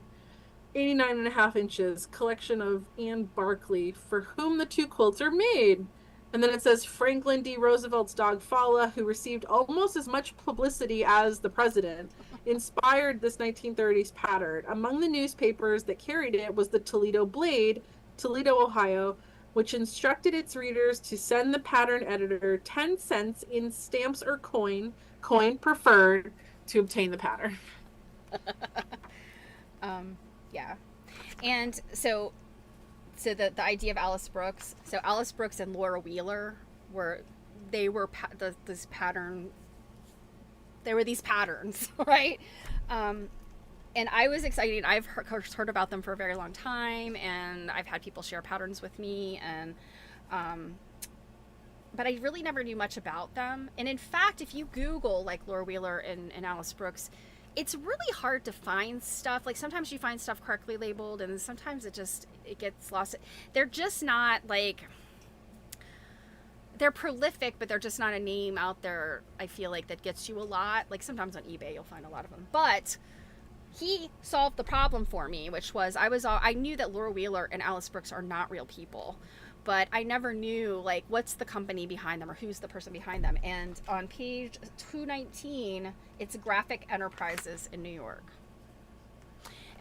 89.5 inches, collection of Anne Barkley, for whom the two quilts are made. And then it says Franklin D. Roosevelt's dog Fala, who received almost as much publicity as the president, inspired this 1930s pattern. Among the newspapers that carried it was the Toledo Blade, Toledo, Ohio, which instructed its readers to send the pattern editor 10 cents in stamps or coin preferred, to obtain the pattern. Yeah. And so the idea of Alice Brooks, so Alice Brooks and Laura Wheeler were these patterns, right? And I was excited. I've heard about them for a very long time, and I've had people share patterns with me, and but I really never knew much about them. And in fact, if you Google like Laura Wheeler and Alice Brooks, it's really hard to find stuff. Like, sometimes you find stuff correctly labeled, and sometimes it gets lost. They're just not, like, they're prolific, but they're just not a name out there, I feel like, that gets you a lot. Like, sometimes on eBay you'll find a lot of them. But he solved the problem for me, which was I knew that Laura Wheeler and Alice Brooks are not real people, but I never knew, like, what's the company behind them or who's the person behind them. And on page 219, it's Graphic Enterprises in New York.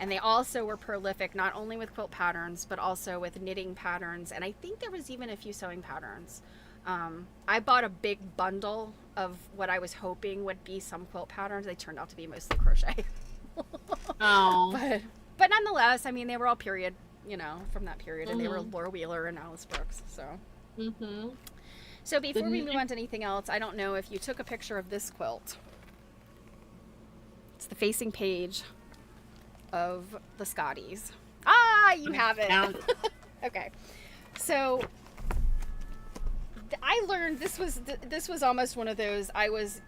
And they also were prolific, not only with quilt patterns, but also with knitting patterns. And I think there was even a few sewing patterns. I bought a big bundle of what I was hoping would be some quilt patterns. They turned out to be mostly crochet. Oh. But nonetheless, I mean, they were all period, you know, from that period, and they were Laura Wheeler and Alice Brooks. So, so before we move on to anything else, I don't know if you took a picture of this quilt. It's the facing page of the Scotties. Ah, you have it. Okay, so I learned this was almost one of those, I was,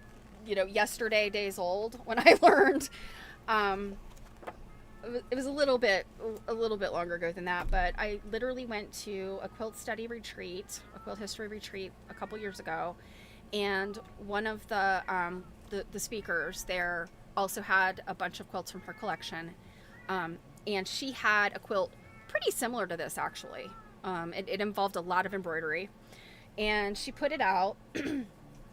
you know, yesterday days old when I learned. It was a little bit longer ago than that, but I literally went to a quilt study retreat, a quilt history retreat a couple years ago, and one of the speakers there also had a bunch of quilts from her collection, and she had a quilt pretty similar to this, actually. It involved a lot of embroidery, and she put it out.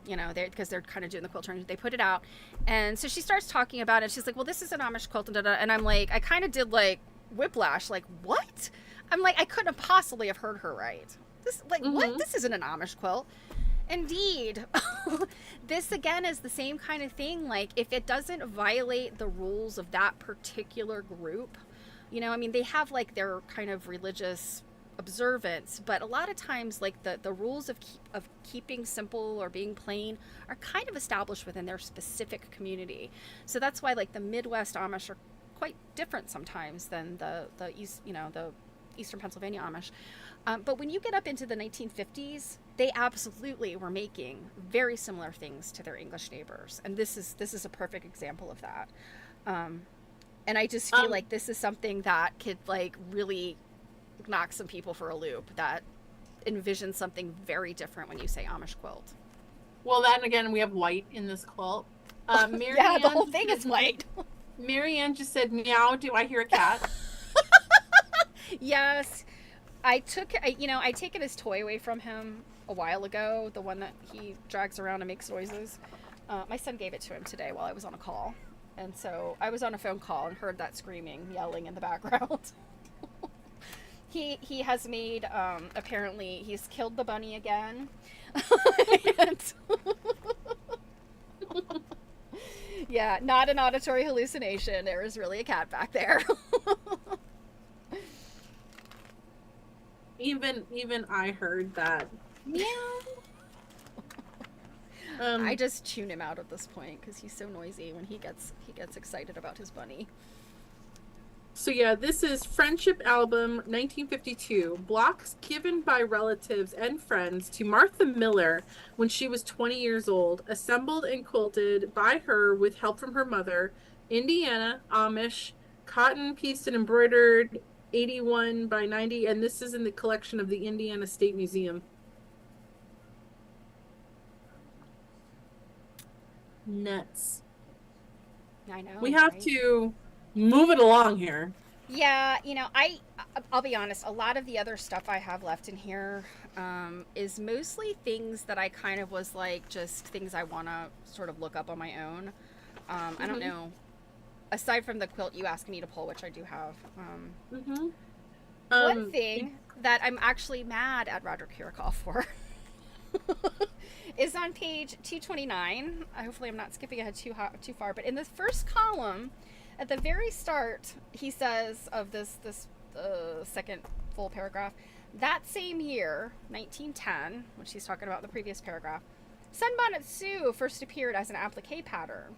You know, because they're kind of doing the quilt trend, they put it out. And so she starts talking about it. She's like, well, this is an Amish quilt. And I'm like, I kind of did like whiplash, like, what? I'm like, I couldn't possibly have heard her right. This, like, what? Mhm. This isn't an Amish quilt. Indeed. This again is the same kind of thing. Like, if it doesn't violate the rules of that particular group, you know, I mean, they have like their kind of religious observance, but a lot of times, like the rules of keeping simple or being plain are kind of established within their specific community. So that's why like the Midwest Amish are quite different sometimes than the East, you know, the Eastern Pennsylvania Amish. But when you get up into the 1950s, they absolutely were making very similar things to their English neighbors, and this is a perfect example of that. And I just feel like this is something that could like really knock some people for a loop, that envision something very different when you say Amish quilt. Well, then again, we have white in this quilt. Mary Yeah, the Ann whole thing is white. Mary Ann just said, "Meow, do I hear a cat?" Yes, I'd taken his toy away from him a while ago, the one that he drags around and makes noises. My son gave it to him today while I was on a call, and so I was on a phone call and heard that screaming, yelling in the background. He has made, apparently he's killed the bunny again. And yeah, not an auditory hallucination. There is really a cat back there. Even I heard that. Meow. I just tune him out at this point because he's so noisy when he gets excited about his bunny. So yeah, this is Friendship Album 1952. Blocks given by relatives and friends to Martha Miller when she was 20 years old, assembled and quilted by her with help from her mother. Indiana, Amish, cotton pieced and embroidered 81 by 90, and this is in the collection of the Indiana State Museum. Nuts. I know. We have right? to move it along here. Yeah, you know, I'll be honest, a lot of the other stuff I have left in here is mostly things that I kind of was like, just things I want to sort of look up on my own. I don't know. Aside from the quilt you asked me to pull, which I do have. One thing that I'm actually mad at Roderick Kiracofe for is on page 229. Hopefully I'm not skipping ahead too far, but in the first column, at the very start, he says of this second full paragraph, that same year, 1910, which he's talking about in the previous paragraph, Sunbonnet Sue first appeared as an applique pattern.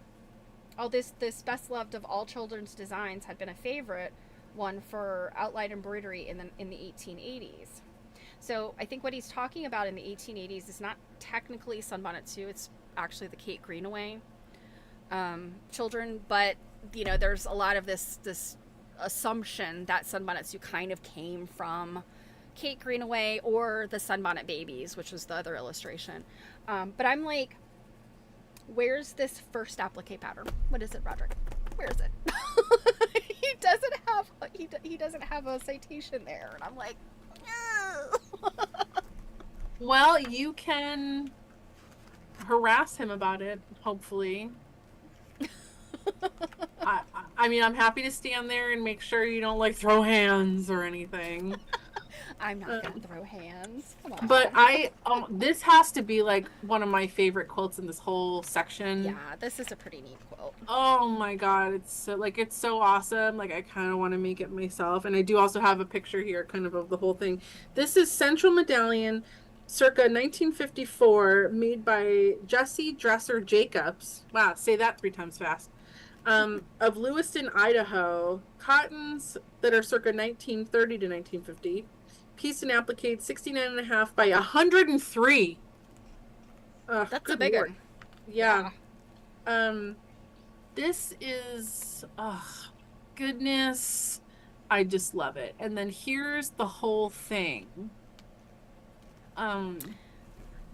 All this best loved of all children's designs had been a favorite one for outline embroidery in the 1880s. So I think what he's talking about in the 1880s is not technically Sunbonnet Sue, it's actually the Kate Greenaway children, but you know, there's a lot of this assumption that Sunbonnet Sue kind of came from Kate Greenaway or the Sunbonnet Babies, which was the other illustration. But I'm like, where's this first applique pattern? What is it, Roderick? Where is it? He doesn't have a citation there, and I'm like, no. Well, you can harass him about it, hopefully. I mean, I'm happy to stand there and make sure you don't like throw hands or anything. I'm not gonna throw hands. Come on. But this has to be like one of my favorite quilts in this whole section. Yeah, this is a pretty neat quilt. Oh my god, it's so awesome. Like, I kind of want to make it myself, and I do also have a picture here, kind of the whole thing. This is Central Medallion, circa 1954, made by Jessie Dresser Jacobs. Wow, say that 3 times fast. Of Lewiston, Idaho. Cottons that are circa 1930 to 1950. Pieced and appliqued 69.5 by 103. That's a big one. Yeah. This is, goodness, I just love it. And then here's the whole thing.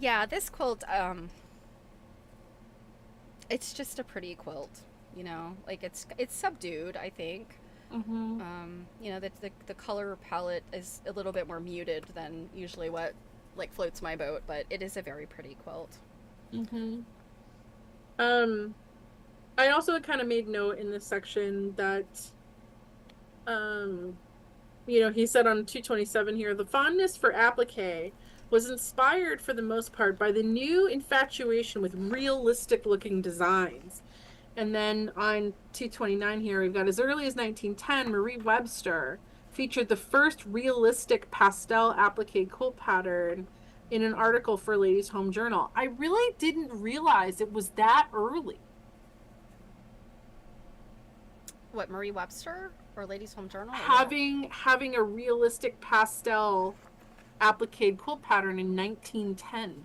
Yeah, this quilt, it's just a pretty quilt, you know, like it's subdued, I think. You know, the color palette is a little bit more muted than usually what like floats my boat, but it is a very pretty quilt. I also kind of made note in this section that he said on 227 here, the fondness for applique was inspired for the most part by the new infatuation with realistic looking designs. And then on 229 here, we've got as early as 1910, Marie Webster featured the first realistic pastel applique quilt pattern in an article for Ladies' Home Journal. I really didn't realize it was that early. What, Marie Webster or Ladies' Home Journal? Having a realistic pastel applique quilt pattern in 1910.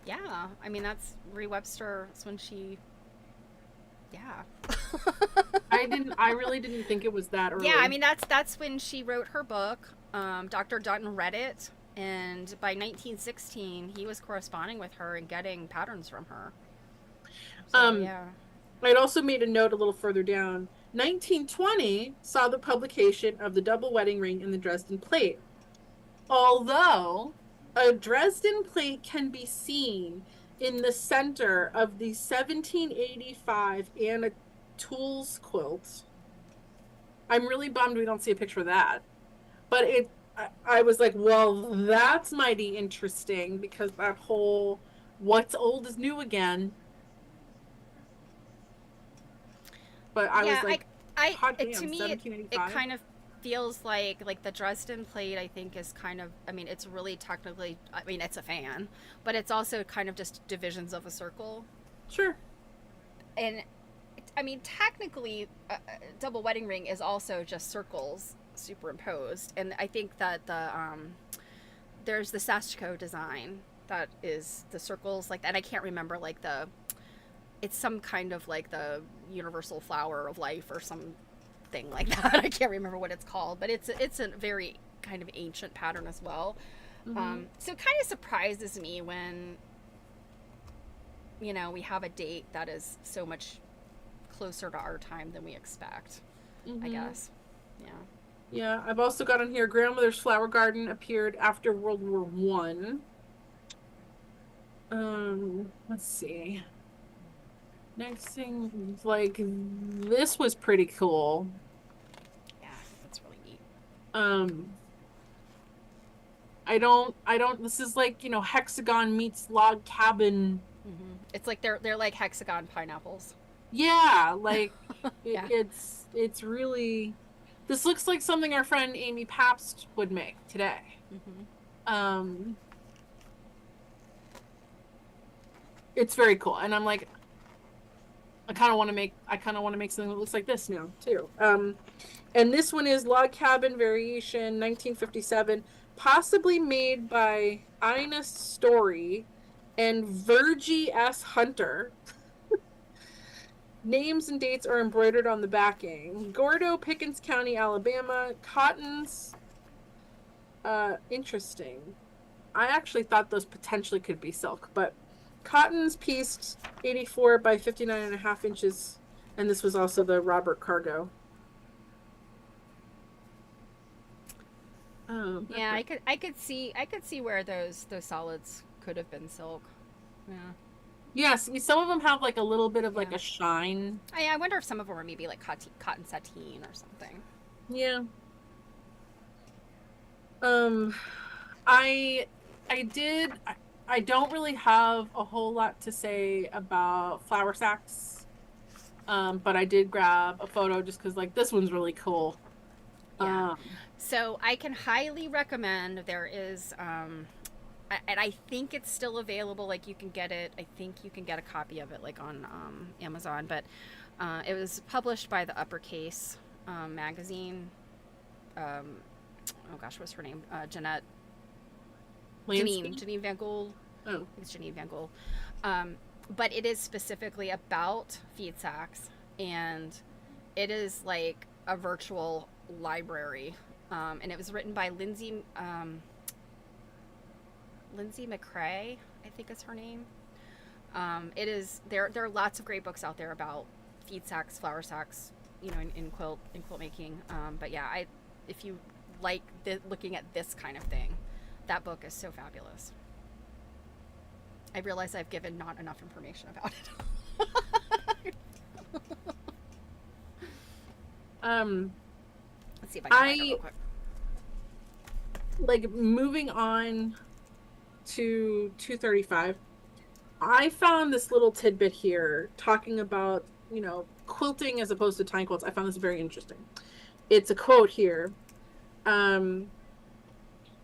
Yeah, I mean that's Marie Webster. That's when she. Yeah. I really didn't think it was that early. Yeah, I mean that's when she wrote her book. Dr. Dutton read it, and by 1916 he was corresponding with her and getting patterns from her. So, yeah. I'd also made a note a little further down. 1920 saw the publication of the double wedding ring and the Dresden plate. Although a Dresden plate can be seen in the center of the 1785 Anna Tools quilt. I'm really bummed we don't see a picture of that. But I was like, well, that's mighty interesting, because that whole what's old is new again. But I was like, hot damn, to me, it kind of feels like the Dresden plate, I think, is kind of, I mean, it's really technically, I mean, it's a fan, but it's also kind of just divisions of a circle. Sure. And, I mean, technically, double wedding ring is also just circles superimposed. And I think that there's the Sashiko design that is the circles like that. And I can't remember, like, it's some kind of like the universal flower of life or something like that. I can't remember what it's called, but it's a very kind of ancient pattern as well. Mm-hmm. So it kind of surprises me when, we have a date that is so much closer to our time than we expect, I guess. Yeah. Yeah, I've also got on here, Grandmother's Flower Garden appeared after World War One. Let's see. Next thing, like, this was pretty cool. Yeah, that's really neat. This is like, hexagon meets log cabin. Mm-hmm. It's like they're like hexagon pineapples. Yeah, like, Yeah. it's really, this looks like something our friend Amy Pabst would make today. Mm-hmm. It's very cool. And I'm like, I kind of want to make something that looks like this now too. And this one is Log Cabin Variation 1957, possibly made by Ina Story and Virgie S. Hunter. Names and dates are embroidered on the backing. Gordo, Pickens County, Alabama. Cottons. Interesting. I actually thought those potentially could be silk, but Cottons pieced 84 by 59.5 inches, and this was also the Robert cargo. Yeah, I could see where those solids could have been silk. Yeah. Yes, some of them have like a little bit of like a shine. I wonder if some of them are maybe like cotton sateen or something. Yeah. I don't really have a whole lot to say about flour sacks, but I did grab a photo just because, like, this one's really cool. Yeah. So I can highly recommend. There is, and I think it's still available. Like, you can get it. I think you can get a copy of it, like, on Amazon. But it was published by the Uppercase magazine. Oh gosh, what's her name? Janine Van Gool. Oh. It's Janine Van Gool. But it is specifically about feed sacks, and it is like a virtual library. And it was written by Lindsay McCrae, I think is her name. It is there are lots of great books out there about feed sacks, flour sacks, in quilt making. But yeah, if you like looking at this kind of thing, that book is so fabulous. I realize I've given not enough information about it. Let's see if I can find it real quick. like moving on to 235, I found this little tidbit here talking about, quilting as opposed to tying quilts. I found this very interesting. It's a quote here.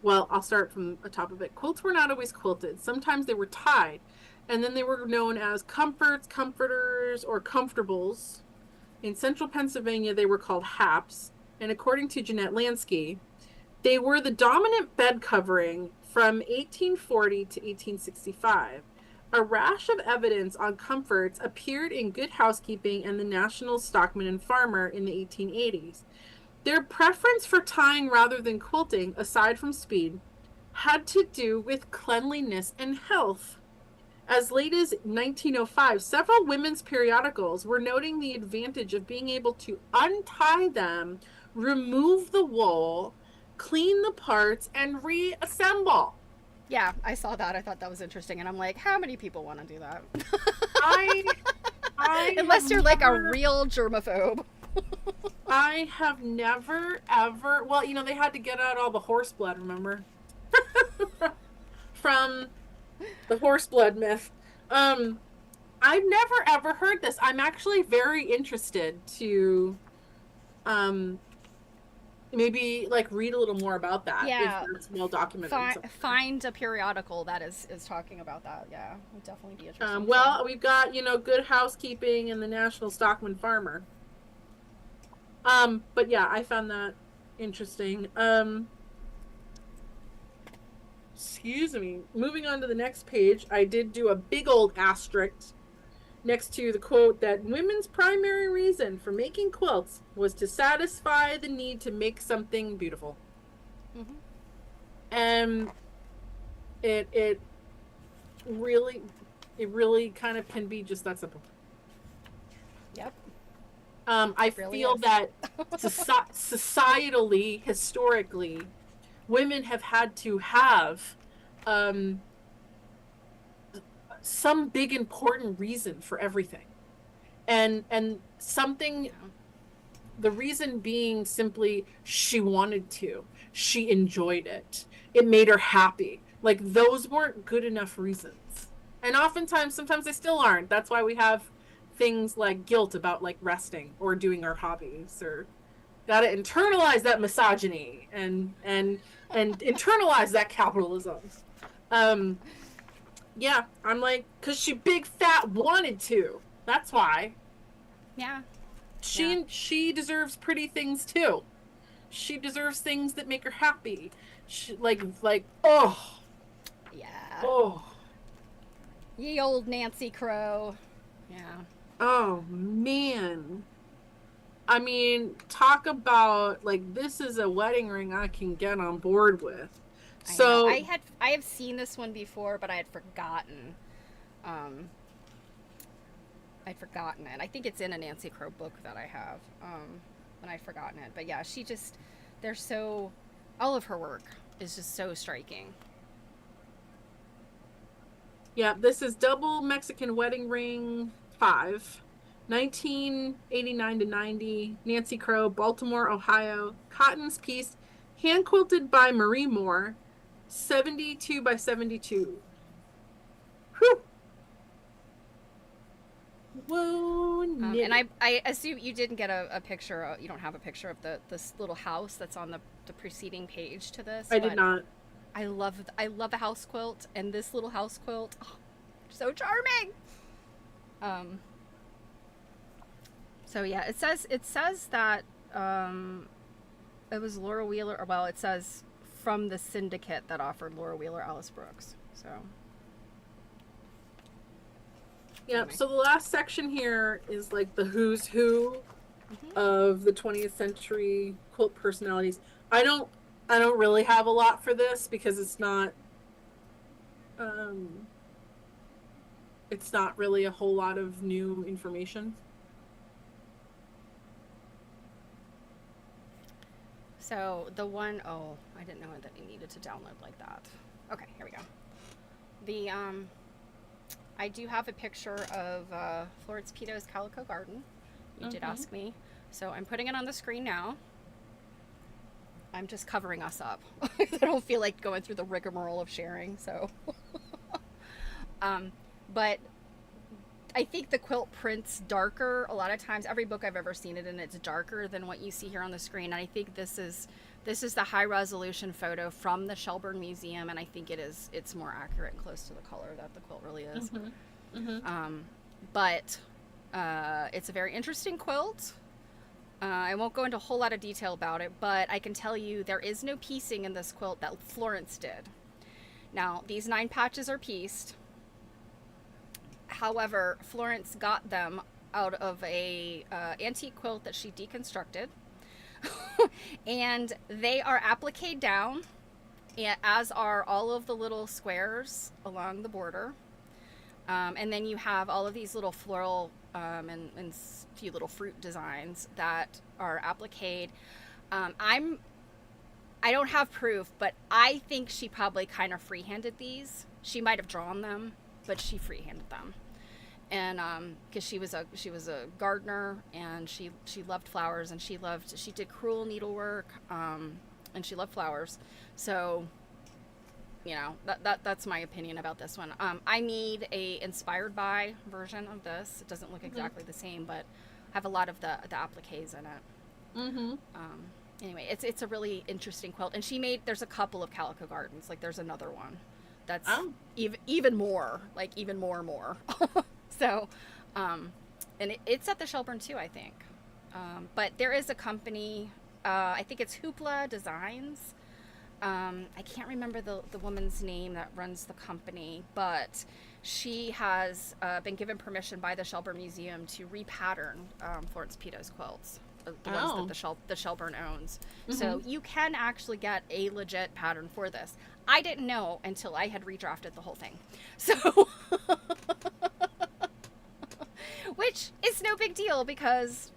Well, I'll start from the top of it. Quilts were not always quilted. Sometimes they were tied, and then they were known as comforts, comforters, or comfortables. In central Pennsylvania, they were called haps, and according to Jeanette Lansky, they were the dominant bed covering from 1840 to 1865. A rash of evidence on comforts appeared in Good Housekeeping and the National Stockman and Farmer in the 1880s. Their preference for tying rather than quilting, aside from speed, had to do with cleanliness and health. As late as 1905, several women's periodicals were noting the advantage of being able to untie them, remove the wool, clean the parts, and reassemble. Yeah, I saw that. I thought that was interesting. And I'm like, how many people want to do that? I Unless you're like a real germaphobe. I have never, ever, well, they had to get out all the horse blood, remember? From the horse blood myth. I've never, ever heard this. I'm actually very interested to, maybe like read a little more about that. Yeah, if it's well documented. Find a periodical that is talking about that. Yeah, would definitely be interesting. Well, we've got Good Housekeeping and the National Stockman Farmer. But yeah, I found that interesting. Excuse me. Moving on to the next page, I did do a big old asterisk next to the quote that women's primary reason for making quilts was to satisfy the need to make something beautiful. Mm-hmm. And it really kind of can be just that simple. Yep. I really feel is. that societally, historically, women have had to have some big important reason for everything, and something. Yeah. The reason being simply she wanted to, she enjoyed it, it made her happy. Like those weren't good enough reasons, and sometimes they still aren't. That's why we have things like guilt about like resting or doing our hobbies, or gotta internalize that misogyny and internalize that capitalism. Yeah, I'm like, because she big fat wanted to. That's why. Yeah. She deserves pretty things too. She deserves things that make her happy. Like oh. Yeah. Oh. Ye old Nancy Crow. Yeah. Oh man. I mean, talk about like this is a wedding ring I can get on board with. So I have seen this one before, but I had forgotten. I'd forgotten it. I think it's in a Nancy Crow book that I have, and I'd forgotten it. But yeah, all of her work is just so striking. Yeah, this is Double Mexican Wedding Ring 5, 1989 to 90, Nancy Crow, Baltimore, Ohio, Cotton's piece, hand quilted by Marie Moore, 72 by 72. Whew. Whoa, and I assume you didn't get a picture. You don't have a picture of this little house that's on the preceding page to this. I did not. I love a house quilt, and this little house quilt, so charming. So yeah, it says that it was Laura Wheeler, or well, it says from the syndicate that offered Laura Wheeler Alice Brooks. So yeah, anyway. So the last section here is like the who's who of the 20th century quilt personalities. I don't really have a lot for this because it's not really a whole lot of new information. So the one, I didn't know that you needed to download like that. Okay, here we go. I do have a picture of Florence Pito's Calico Garden. You did ask me. So I'm putting it on the screen now. I'm just covering us up. I don't feel like going through the rigmarole of sharing, so. But I think the quilt prints darker. A lot of times, every book I've ever seen it in, it's darker than what you see here on the screen. And I think this is the high resolution photo from the Shelburne Museum, and I think it's more accurate and close to the color that the quilt really is. But it's a very interesting quilt. I won't go into a whole lot of detail about it, but I can tell you there is no piecing in this quilt that Florence did. Now, these 9 patches are pieced. However, Florence got them out of a antique quilt that she deconstructed. And they are appliqued down, as are all of the little squares along the border. And then you have all of these little floral and few little fruit designs that are appliqued. I don't have proof, but I think she probably kind of freehanded these. She might have drawn them, but she freehanded them. And because she was a gardener, and she loved flowers, and she did crewel needlework, and she loved flowers. So, you know, that's my opinion about this one. I need a inspired by version of this. It doesn't look exactly the same, but have a lot of the appliques in it. Anyway, it's a really interesting quilt, and there's a couple of Calico Gardens. Like, there's another one that's even more, like even more. So, and it's at the Shelburne too, I think. But there is a company, I think it's Hoopla Designs. I can't remember the woman's name that runs the company, but she has been given permission by the Shelburne Museum to repattern Florence Pito's quilts, the ones that the Shelburne owns. So you can actually get a legit pattern for this. I didn't know until I had redrafted the whole thing. So, which is no big deal, because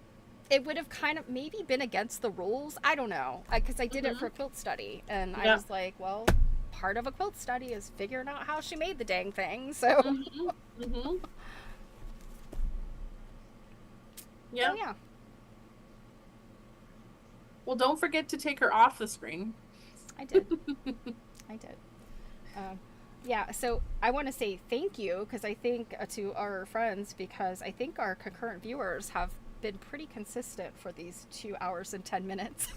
it would have kind of maybe been against the rules. I don't know, because I did it for a quilt study, and I was like, well, part of a quilt study is figuring out how she made the dang thing. So, yeah. Well, don't forget to take her off the screen. I did. Yeah, so I want to say thank you, because I think to our friends, because I think our concurrent viewers have been pretty consistent for these 2 hours and 10 minutes.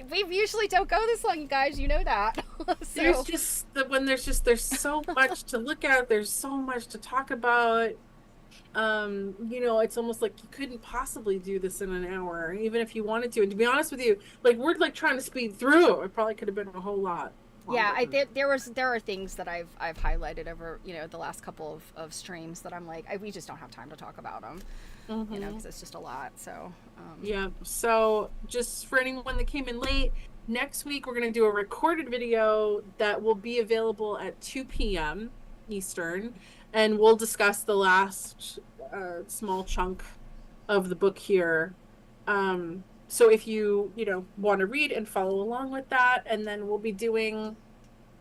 We usually don't go this long, you guys. You know that. So. There's so much to look at. There's so much to talk about. You know, it's almost like you couldn't possibly do this in an hour, even if you wanted to. And to be honest with you, like, we're like trying to speed through. It probably could have been a whole lot longer. Yeah, there are things that I've highlighted over, you know, the last couple of streams that I'm like, we just don't have time to talk about them, you know, because it's just a lot. So yeah. So just for anyone that came in late, next week we're going to do a recorded video that will be available at 2 p.m. Eastern, and we'll discuss the last small chunk of the book here. So if you want to read and follow along with that, and then we'll be doing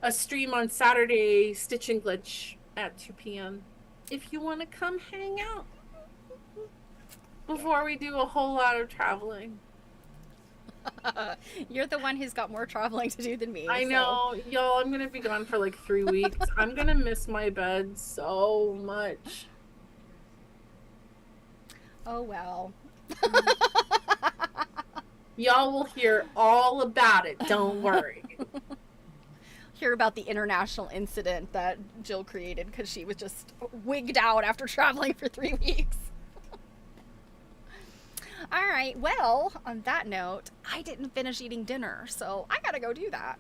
a stream on Saturday, Stitch and Glitch, at 2 p.m. if you want to come hang out before we do a whole lot of traveling. You're the one who's got more traveling to do than me. I know, y'all. I'm gonna be gone for like 3 weeks. I'm gonna miss my bed so much. Oh well. Y'all will hear all about it. Don't worry. Hear about the international incident that Jill created because she was just wigged out after traveling for 3 weeks. All right, well, on that note, I didn't finish eating dinner, so I gotta go do that.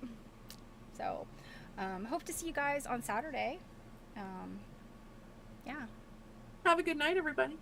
So, hope to see you guys on Saturday. Yeah. Have a good night, everybody.